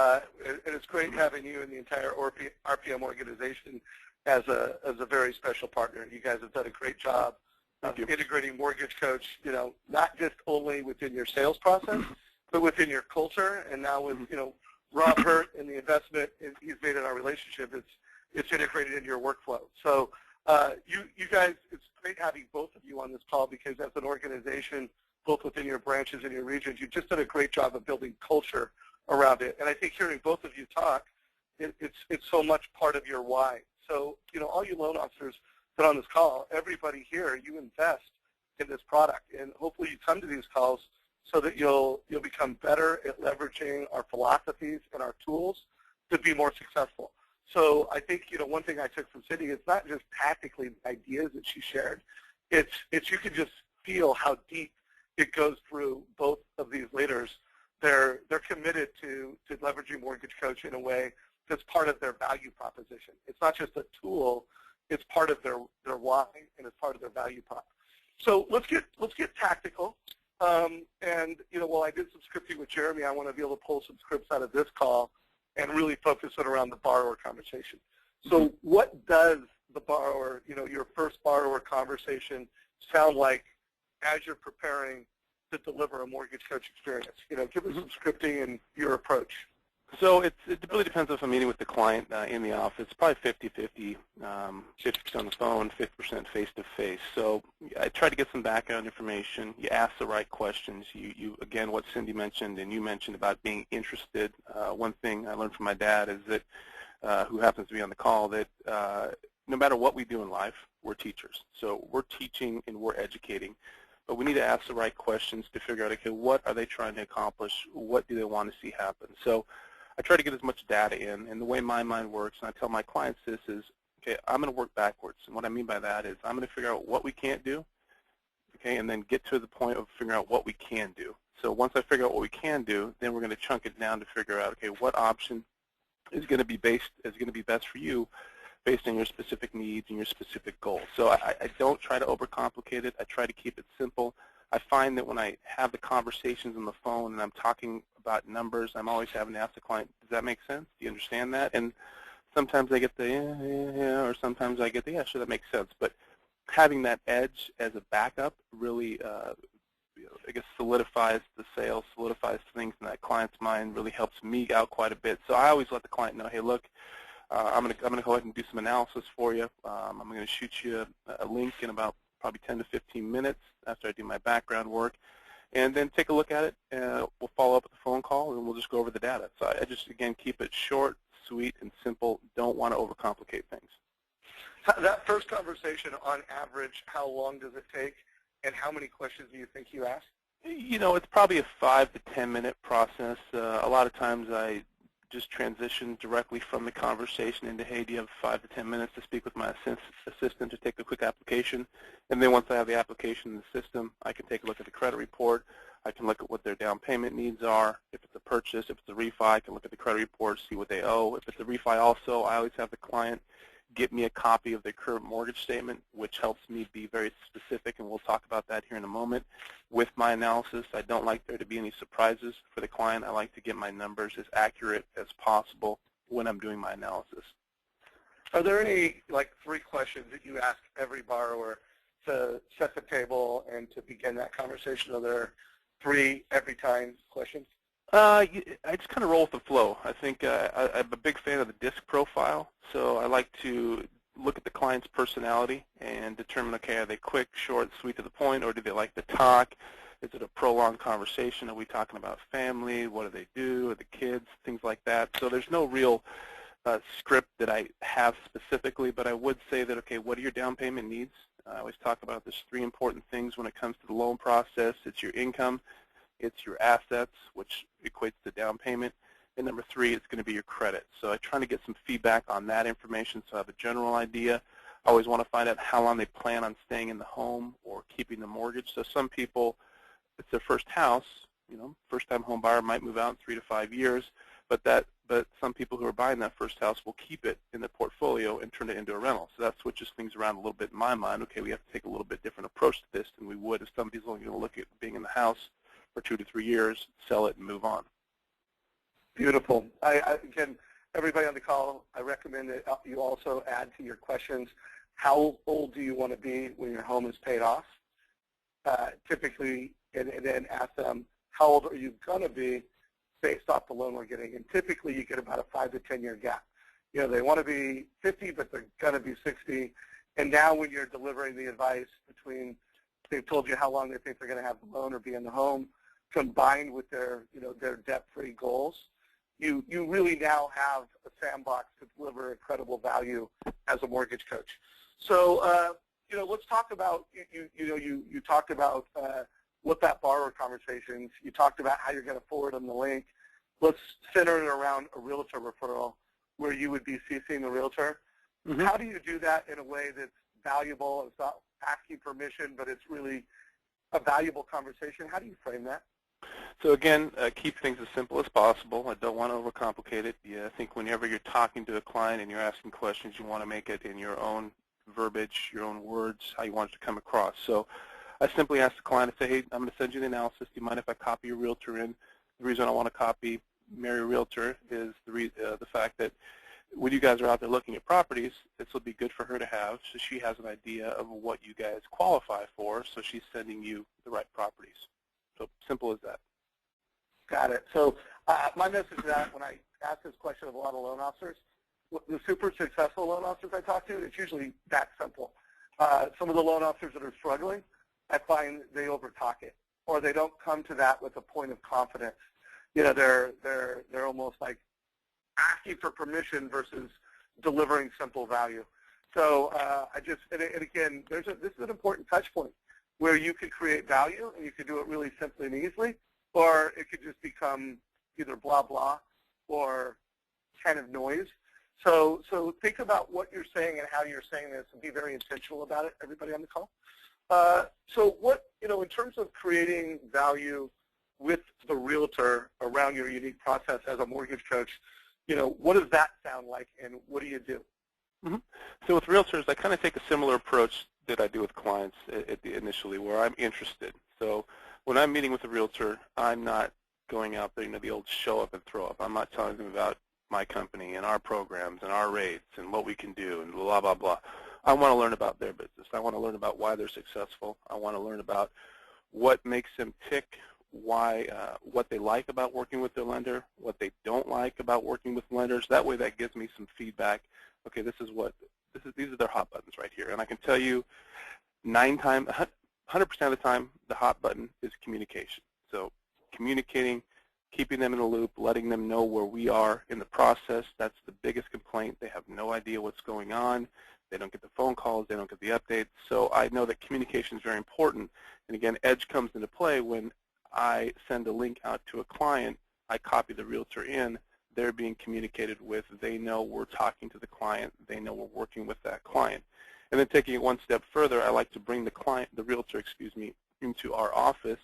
it's great having you and the entire RPM organization as a very special partner. You guys have done a great job of integrating Mortgage Coach, not just only within your sales process, but within your culture. And now with, Rob Hurt and the investment he's made in our relationship, it's integrated into your workflow. So you guys, it's great having both of you on this call because as an organization, both within your branches and your regions. You've just done a great job of building culture around it. And I think hearing both of you talk, it's so much part of your why. So, all you loan officers that are on this call, everybody here, you invest in this product. And hopefully you come to these calls so that you'll become better at leveraging our philosophies and our tools to be more successful. So I think, one thing I took from Cindy is not just tactically the ideas that she shared. It's you can just feel how deep it goes through both of these leaders. They're committed to leveraging Mortgage Coach in a way that's part of their value proposition. It's not just a tool, it's part of their why, and it's part of their value prop. So let's get tactical. And while I did some scripting with Jeremy, I want to be able to pull some scripts out of this call and really focus it around the borrower conversation. So what does the borrower, your first borrower conversation sound like as you're preparing to deliver a Mortgage Coach experience? Give us some scripting and your approach. So it really depends if I'm meeting with the client in the office. Probably 50-50, 50% on the phone, 50% face-to-face. So I try to get some background information. You ask the right questions. You again, what Cindy mentioned and you mentioned about being interested. One thing I learned from my dad is that, who happens to be on the call, that no matter what we do in life, we're teachers. So we're teaching and we're educating. But we need to ask the right questions to figure out, okay, what are they trying to accomplish? What do they want to see happen? So I try to get as much data in, and the way my mind works, and I tell my clients this is, okay, I'm going to work backwards. And what I mean by that is I'm going to figure out what we can't do, okay, and then get to the point of figuring out what we can do. So once I figure out what we can do, then we're going to chunk it down to figure out, okay, what option is going to be best for you based on your specific needs and your specific goals. So I don't try to overcomplicate it. I try to keep it simple. I find that when I have the conversations on the phone and I'm talking about numbers, I'm always having to ask the client, does that make sense? Do you understand that? And sometimes I get the yeah, or sometimes I get the yeah, sure, that makes sense. But having that edge as a backup really, I guess, solidifies the sale, solidifies things in that client's mind, really helps me out quite a bit. So I always let the client know, hey, look, I'm going to go ahead and do some analysis for you. I'm going to shoot you a link in about probably 10 to 15 minutes after I do my background work, and then take a look at it. We'll follow up with a phone call, and we'll just go over the data. So I just, again, keep it short, sweet, and simple. Don't want to overcomplicate things. That first conversation, on average, how long does it take, and how many questions do you think you ask? It's probably a 5 to 10 minute process. A lot of times I just transition directly from the conversation into, hey, do you have 5 to 10 minutes to speak with my assistant to take a quick application? And then once I have the application in the system, I can take a look at the credit report. I can look at what their down payment needs are. If it's a purchase, if it's a refi, I can look at the credit report, see what they owe. If it's a refi also, I always have the client get me a copy of their current mortgage statement, which helps me be very specific, and we'll talk about that here in a moment. With my analysis, I don't like there to be any surprises for the client. I like to get my numbers as accurate as possible when I'm doing my analysis. Are there any, 3 questions that you ask every borrower to set the table and to begin that conversation? Are there 3 every time questions? I just kind of roll with the flow. I think I'm a big fan of the DISC profile, so I like to look at the client's personality and determine, okay, are they quick, short, sweet to the point, or do they like to talk? Is it a prolonged conversation? Are we talking about family? What do they do? Are the kids? Things like that. So there's no real script that I have specifically, but I would say that, okay, what are your down payment needs? I always talk about there's 3 important things when it comes to the loan process. It's your income, it's your assets, which equates to down payment, and number 3, it's going to be your credit. So I'm trying to get some feedback on that information so I have a general idea. I always want to find out how long they plan on staying in the home or keeping the mortgage. So some people, it's their first house, first-time home buyer might move out in 3 to 5 years, but some people who are buying that first house will keep it in the portfolio and turn it into a rental. So that switches things around a little bit in my mind. Okay, we have to take a little bit different approach to this than we would if somebody's only going to look at being in the house for 2 to 3 years, sell it, and move on. Beautiful. Again, everybody on the call, I recommend that you also add to your questions, how old do you want to be when your home is paid off? Typically, and then ask them, how old are you going to be based off the loan we're getting? And typically, you get about a 5 to 10 year gap. They want to be 50, but they're going to be 60. And now when you're delivering the advice between they've told you how long they think they're going to have the loan or be in the home, combined with their, their debt-free goals. You really now have a sandbox to deliver incredible value as a mortgage coach. So, let's talk about, you talked about what that borrower conversations, you talked about how you're going to forward them the link. Let's center it around a realtor referral where you would be CCing the realtor. Mm-hmm. How do you do that in a way that's valuable? It's not asking permission, but it's really a valuable conversation. How do you frame that? So again, keep things as simple as possible. I don't want to overcomplicate it. Yeah, I think whenever you're talking to a client and you're asking questions, you want to make it in your own verbiage, your own words, how you want it to come across. So I simply ask the client, I say, hey, I'm going to send you the analysis. Do you mind if I copy your realtor in? The reason I want to copy Mary Realtor is the fact that when you guys are out there looking at properties, this will be good for her to have, so she has an idea of what you guys qualify for, so she's sending you the right properties. So simple as that. Got it. So my message to that, when I ask this question of a lot of loan officers, the super successful loan officers I talk to, it's usually that simple. Some of the loan officers that are struggling, I find they overtalk it, or they don't come to that with a point of confidence. They're almost like asking for permission versus delivering simple value. So and again, this is an important touch point where you could create value and you could do it really simply and easily, or it could just become either blah, blah, or kind of noise. So think about what you're saying and how you're saying this and be very intentional about it, everybody on the call. So what, in terms of creating value with the realtor around your unique process as a mortgage coach, what does that sound like and what do you do? Mm-hmm. So with realtors, I kind of take a similar approach that I do with clients initially, where I'm interested. So when I'm meeting with a realtor, I'm not going out there, the old show up and throw up. I'm not telling them about my company and our programs and our rates and what we can do and blah, blah, blah. I want to learn about their business. I want to learn about why they're successful. I want to learn about what makes them tick, why, what they like about working with their lender, what they don't like about working with lenders. That way that gives me some feedback. Okay, these are their hot buttons right here. And I can tell you 100% of the time, the hot button is communication. So communicating, keeping them in the loop, letting them know where we are in the process. That's the biggest complaint. They have no idea what's going on. They don't get the phone calls. They don't get the updates. So I know that communication is very important. And again, edge comes into play when I send a link out to a client. I copy the realtor in. They're being communicated with. They know we're talking to the client. They know we're working with that client. And then taking it one step further, I like to bring the realtor, into our office,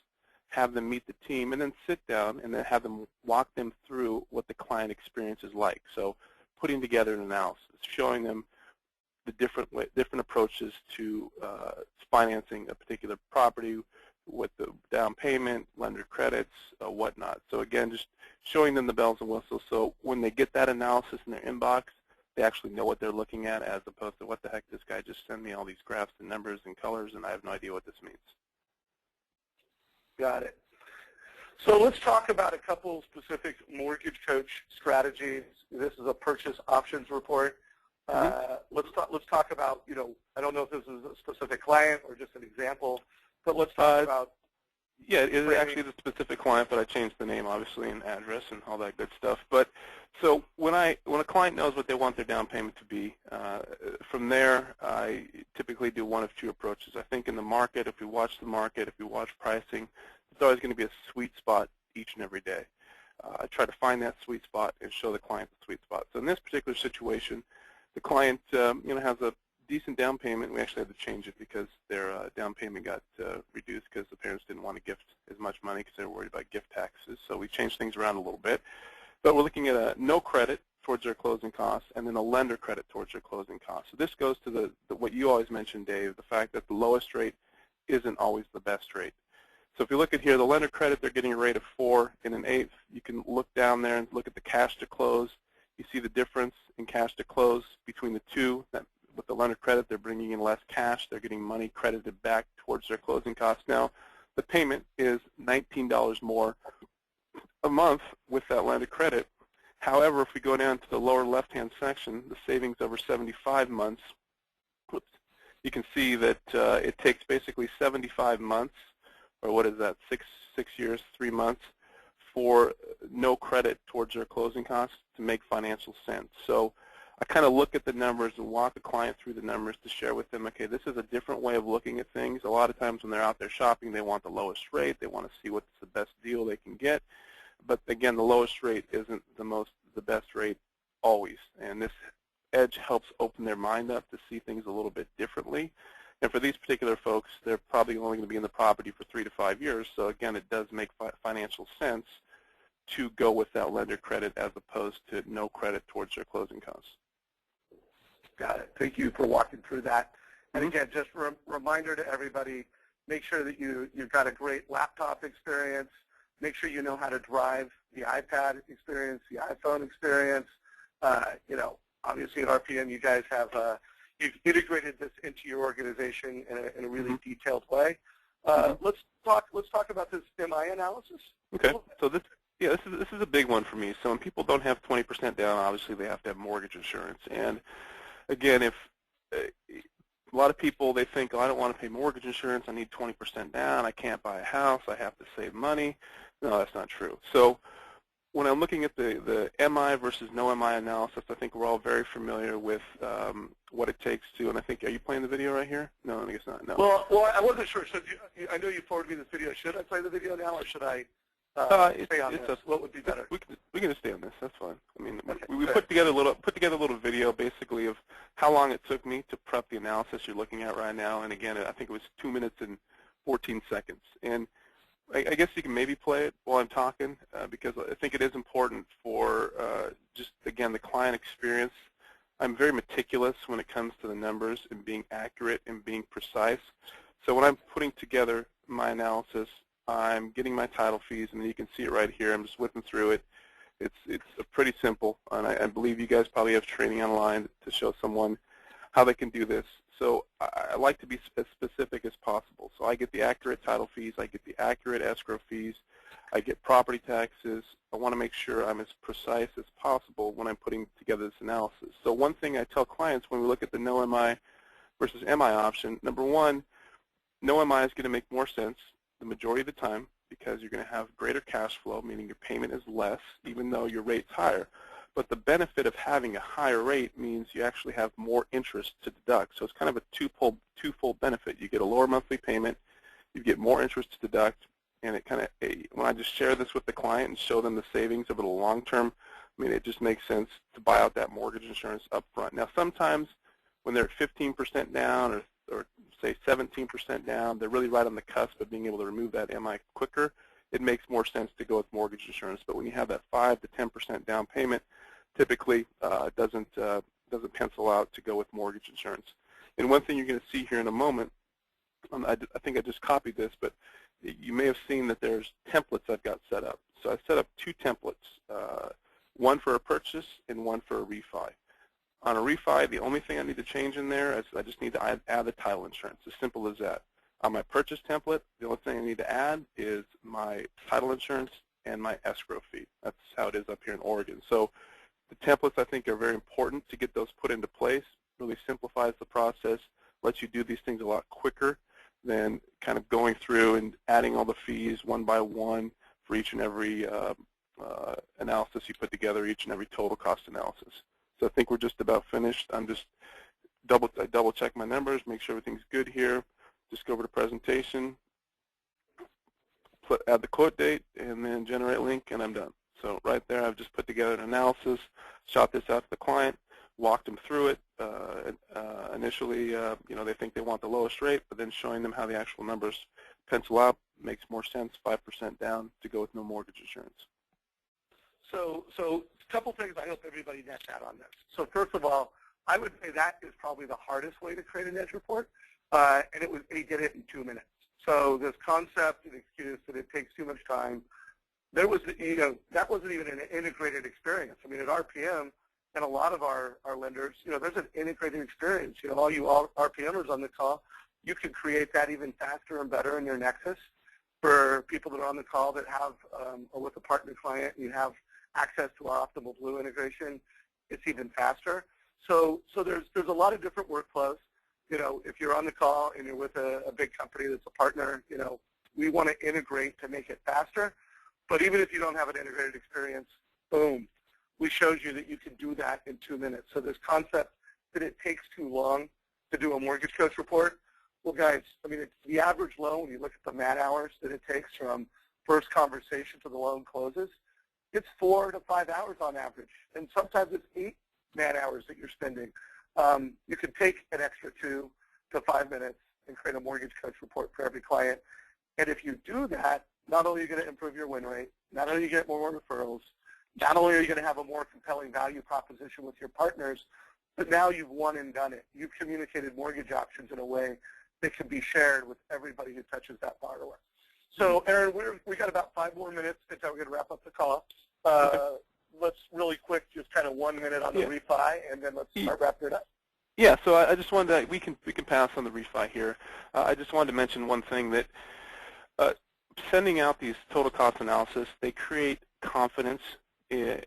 have them meet the team, and then sit down and then have them walk them through what the client experience is like. So putting together an analysis, showing them the different approaches to financing a particular property with the down payment, lender credits, whatnot. So again, just showing them the bells and whistles. So when they get that analysis in their inbox, they actually know what they're looking at, as opposed to what the heck, this guy just sent me all these graphs and numbers and colors, and I have no idea what this means. Got it. So let's talk about a couple specific mortgage coach strategies. This is a purchase options report. Let's talk about, I don't know if this is a specific client or just an example, but let's talk about. Yeah, it actually is a specific client, but I changed the name, obviously, and address and all that good stuff. But so when a client knows what they want their down payment to be, from there I typically do one of two approaches. I think in the market, if we watch the market, if we watch pricing, it's always going to be a sweet spot each and every day. I try to find that sweet spot and show the client the sweet spot. So in this particular situation, the client has a decent down payment. We actually had to change it because their down payment got reduced because the parents didn't want to gift as much money because they were worried about gift taxes. So we changed things around a little bit. But we're looking at a no credit towards their closing costs and then a lender credit towards their closing costs. So this goes to what you always mentioned, Dave, the fact that the lowest rate isn't always the best rate. So if you look at here, the lender credit, they're getting a rate of 4 1/8. You can look down there and look at the cash to close. You see the difference in cash to close between the two. That with the lender credit, they're bringing in less cash. They're getting money credited back towards their closing costs. Now, the payment is $19 more a month with that lender credit. However, if we go down to the lower left-hand section, the savings over 75 months you can see that it takes basically 75 months, or what is that, six years, 3 months, for no credit towards their closing costs to make financial sense. So I kind of look at the numbers and walk the client through the numbers to share with them, okay, this is a different way of looking at things. A lot of times when they're out there shopping, they want the lowest rate. They want to see what's the best deal they can get. But again, the lowest rate isn't the best rate always. And this edge helps open their mind up to see things a little bit differently. And for these particular folks, they're probably only going to be in the property for 3 to 5 years. So again, it does make financial sense to go with that lender credit as opposed to no credit towards their closing costs. Got it. Thank you for walking through that. And again, just a reminder to everybody, make sure that you've got a great laptop experience. Make sure you know how to drive the iPad experience, the iPhone experience. Obviously at RPM, you guys have you've integrated this into your organization in a really detailed way. Let's talk about this MI analysis. Okay. So this is a big one for me. So when people don't have 20% down, obviously they have to have mortgage insurance. And again, if a lot of people, they think, oh, I don't want to pay mortgage insurance. I need 20% down. I can't buy a house. I have to save money. No, that's not true. So when I'm looking at the MI versus no MI analysis, I think we're all very familiar with what it takes to, and I think, are you playing the video right here? No, I guess not. No. Well, I wasn't sure. So I know you forwarded me this video. Should I play the video now, or should I stay on this? What would be better? We can just stay on this. That's fine. I mean, okay, we put together a little video basically of how long it took me to prep the analysis you're looking at right now. And again, I think it was 2 minutes and 14 seconds. And I guess you can maybe play it while I'm talking because I think it is important for just, again, the client experience. I'm very meticulous when it comes to the numbers and being accurate and being precise. So when I'm putting together my analysis, I'm getting my title fees, and you can see it right here. I'm just whipping through it. It's pretty simple, and I believe you guys probably have training online to show someone how they can do this. So I like to be as specific as possible. So I get the accurate title fees, I get the accurate escrow fees, I get property taxes. I want to make sure I'm as precise as possible when I'm putting together this analysis. So one thing I tell clients when we look at the no MI versus MI option, number one, no MI is going to make more sense the majority of the time because you're going to have greater cash flow, meaning your payment is less, even though your rate's higher. But the benefit of having a higher rate means you actually have more interest to deduct. So it's kind of a twofold benefit. You get a lower monthly payment, you get more interest to deduct, and it kind of, when I just share this with the client and show them the savings over the long term, I mean, it just makes sense to buy out that mortgage insurance up front. Now, sometimes when they're at 15% down or say 17% down, they're really right on the cusp of being able to remove that MI quicker. It makes more sense to go with mortgage insurance. But when you have that 5 to 10% down payment, typically it doesn't pencil out to go with mortgage insurance. And one thing you're going to see here in a moment, I think I just copied this, but you may have seen that there's templates I've got set up. So I set up 2 templates, one for a purchase and one for a refi. On a refi, the only thing I need to change in there is I just need to add the title insurance, as simple as that. On my purchase template, the only thing I need to add is my title insurance and my escrow fee. That's how it is up here in Oregon. So the templates, I think, are very important to get those put into place. Really simplifies the process, lets you do these things a lot quicker than kind of going through and adding all the fees one by one for each and every analysis you put together, each and every total cost analysis. So I think we're just about finished. I'm just double check my numbers, make sure everything's good here. Just go over to presentation, add the quote date, and then generate link, and I'm done. So right there, I've just put together an analysis, shot this out to the client, walked them through it. Initially, they think they want the lowest rate, but then showing them how the actual numbers pencil out makes more sense, 5% down to go with no mortgage insurance. So a couple things I hope everybody nets out on this. So first of all, I would say that is probably the hardest way to create an edge report, and he did it in 2 minutes. So this concept and excuse that it takes too much time, that wasn't even an integrated experience. I mean, at RPM and a lot of our lenders, there's an integrated experience. All you RPMers on the call, you can create that even faster and better in your Nexus. For people that are on the call that have with a partner client, and you have access to our Optimal Blue integration, it's even faster. So there's a lot of different workflows. if you're on the call and you're with a big company that's a partner, we want to integrate to make it faster. But even if you don't have an integrated experience, boom, we showed you that you can do that in 2 minutes. So this concept that it takes too long to do a mortgage coach report, well, guys, it's the average loan, when you look at the man hours that it takes from first conversation to the loan closes, it's 4 to 5 hours on average. And sometimes it's 8 man hours that you're spending. You can take an extra 2 to 5 minutes and create a mortgage coach report for every client. And if you do that, not only are you going to improve your win rate, not only are you get more referrals, not only are you going to have a more compelling value proposition with your partners, but now you've won and done it. You've communicated mortgage options in a way that can be shared with everybody who touches that borrower. So, Aaron, we got about 5 more minutes until we're going to wrap up the call. Let's really quick, just kind of 1 minute on the refi, and then let's start wrapping it up. Yeah, so I just wanted to, we can pass on the refi here. I just wanted to mention one thing, that sending out these total cost analysis, they create confidence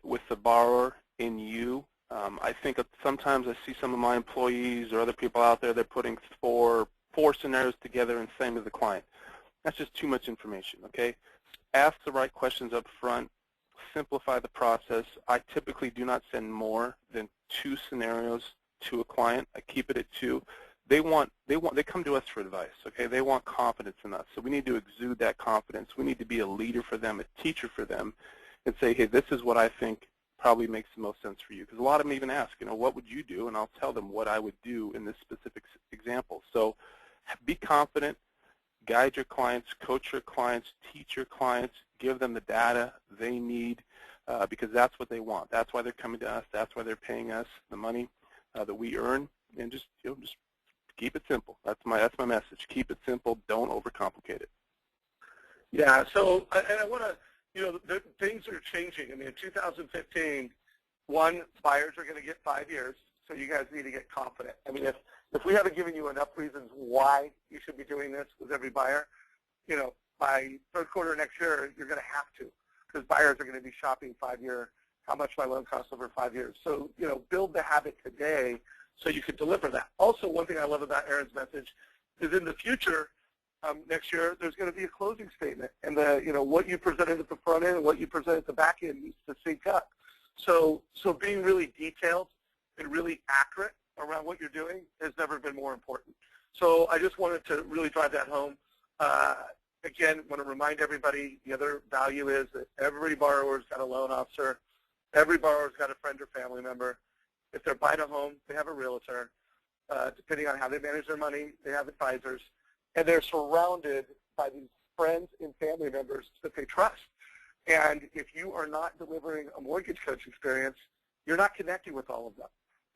with the borrower in you. I think sometimes I see some of my employees or other people out there, they're putting four scenarios together and same as the client. That's just too much information, okay? Ask the right questions up front. Simplify the process. I typically do not send more than 2 scenarios to a client. I keep it at 2. They come to us for advice, okay? They want confidence in us. So we need to exude that confidence. We need to be a leader for them, a teacher for them, and say, hey, this is what I think probably makes the most sense for you. Because a lot of them even ask, what would you do? And I'll tell them what I would do in this specific example. So be confident, guide your clients, coach your clients, teach your clients, give them the data they need, because that's what they want. That's why they're coming to us. That's why they're paying us the money that we earn. And just keep it simple. That's my message. Keep it simple. Don't overcomplicate it. Yeah. So, and I want to, things are changing. In 2015, buyers are going to get 5 years. So you guys need to get confident. If we haven't given you enough reasons why you should be doing this with every buyer, by third quarter next year, you're going to have to, because buyers are going to be shopping 5-year, how much my loan costs over 5 years. So, build the habit today so you can deliver that. Also, one thing I love about Aaron's message is in the future, next year, there's going to be a closing statement. And what you presented at the front end and what you presented at the back end needs to sync up. So being really detailed and really accurate around what you're doing has never been more important. So I just wanted to really drive that home. Again, want to remind everybody the other value is that every borrower's got a loan officer. Every borrower's got a friend or family member. If they're buying a home, they have a realtor. Depending on how they manage their money, they have advisors. And they're surrounded by these friends and family members that they trust. And if you are not delivering a mortgage coach experience, you're not connecting with all of them.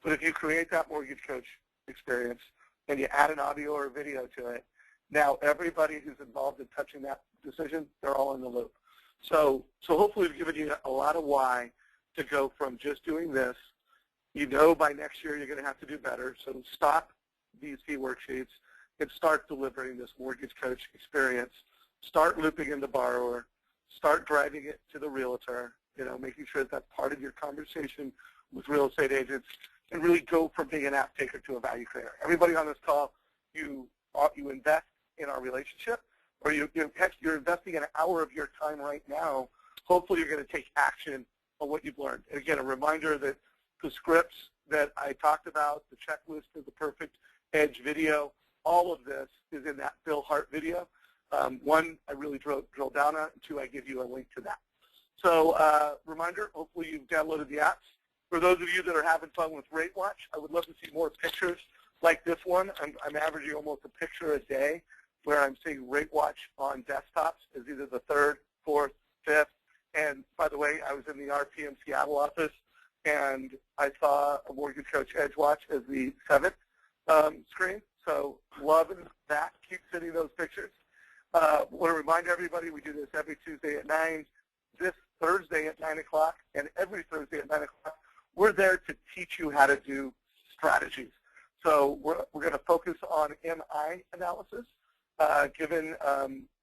But if you create that mortgage coach experience and you add an audio or a video to it, now everybody who's involved in touching that decision, they're all in the loop. So hopefully we've given you a lot of why to go from just doing this. By next year you're going to have to do better. So stop these fee worksheets and start delivering this mortgage coach experience. Start looping in the borrower. Start driving it to the realtor, making sure that that's part of your conversation with real estate agents, and really go from being an app taker to a value creator. Everybody on this call, you invest in our relationship, or you're investing an hour of your time right now. Hopefully you're going to take action on what you've learned. And again, a reminder that the scripts that I talked about, the checklist of the perfect edge video, all of this is in that Bill Hart video. 1, I really drill down on it, and 2, I give you a link to that. So reminder, hopefully you've downloaded the apps. For those of you that are having fun with Rate Watch, I would love to see more pictures like this one. I'm averaging almost a picture a day where I'm seeing Rate Watch on desktops as either the 3rd, 4th, 5th. And by the way, I was in the RPM Seattle office, and I saw a Mortgage Coach Edge Watch as the 7th screen. So loving that. Keep sending those pictures. Want to remind everybody we do this every Tuesday at 9, this Thursday at 9 o'clock, and every Thursday at 9 o'clock. We're there to teach you how to do strategies. So we're going to focus on MI analysis, given,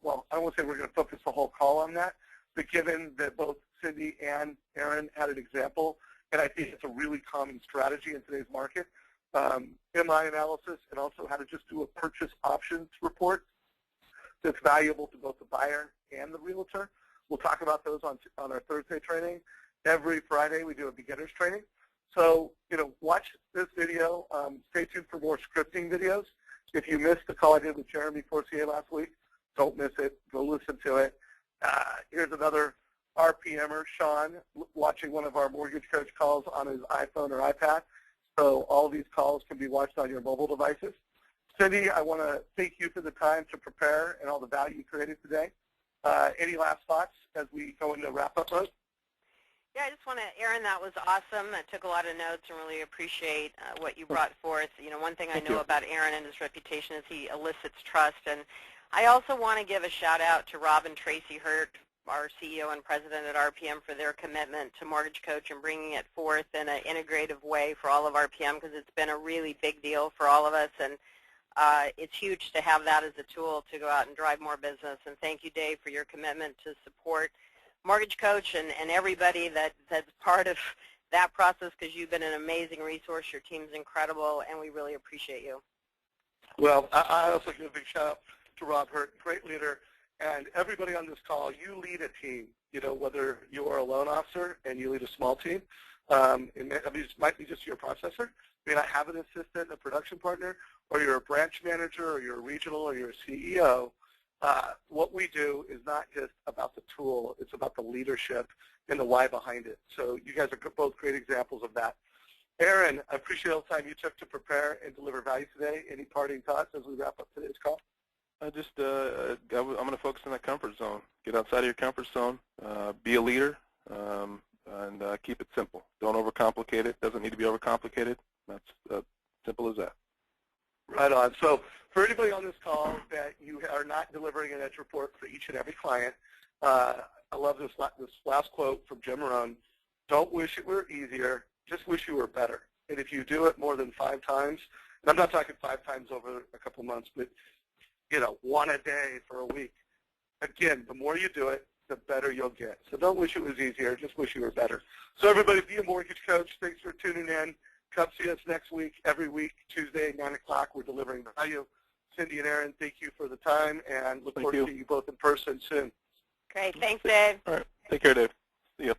well, I don't want to say we're going to focus the whole call on that, but given that both Cindy and Aaron had an example, and I think it's a really common strategy in today's market, MI analysis, and also how to just do a purchase options report that's valuable to both the buyer and the realtor. We'll talk about those on our Thursday training. Every Friday we do a beginner's training. So, watch this video. Stay tuned for more scripting videos. If you missed the call I did with Jeremy Forcier last week, don't miss it. Go listen to it. Here's another RPMer, Sean, watching one of our mortgage coach calls on his iPhone or iPad. So all of these calls can be watched on your mobile devices. Cindy, I want to thank you for the time to prepare and all the value you created today. Any last thoughts as we go into wrap-up mode? Yeah, I just want to, Aaron, that was awesome. I took a lot of notes and really appreciate what you brought forth. One thing I know about Aaron and his reputation is he elicits trust. And I also want to give a shout-out to Rob and Tracy Hurt, our CEO and president at RPM, for their commitment to Mortgage Coach and bringing it forth in an integrative way for all of RPM, because it's been a really big deal for all of us. And it's huge to have that as a tool to go out and drive more business. And thank you, Dave, for your commitment to support Mortgage Coach and everybody that's part of that process, because you've been an amazing resource. Your team's incredible, and we really appreciate you. Well, I also give a big shout-out to Rob Hurt, great leader, and everybody on this call. You lead a team, whether you are a loan officer and you lead a small team. It might be just your processor. You may not have an assistant, a production partner, or you're a branch manager, or you're a regional, or you're a CEO. What we do is not just about the tool, it's about the leadership and the why behind it. So you guys are both great examples of that. Aaron, I appreciate all the time you took to prepare and deliver value today. Any parting thoughts as we wrap up today's call? I'm going to focus on that comfort zone. Get outside of your comfort zone, be a leader, and keep it simple. Don't overcomplicate it. Doesn't need to be overcomplicated. That's simple as that. Right on. So for anybody on this call that you are not delivering an edge report for each and every client, I love this last quote from Jim Rohn. Don't wish it were easier, just wish you were better. And if you do it more than 5 times, and I'm not talking 5 times over a couple months, but one a day for a week. Again, the more you do it, the better you'll get. So don't wish it was easier, just wish you were better. So everybody, be a mortgage coach. Thanks for tuning in. Come see us next week, every week, Tuesday, 9 o'clock. We're delivering value. Cindy and Aaron, thank you for the time, and look forward to seeing you both in person soon. Great. Thanks, Dave. All right. Take care, Dave. See ya.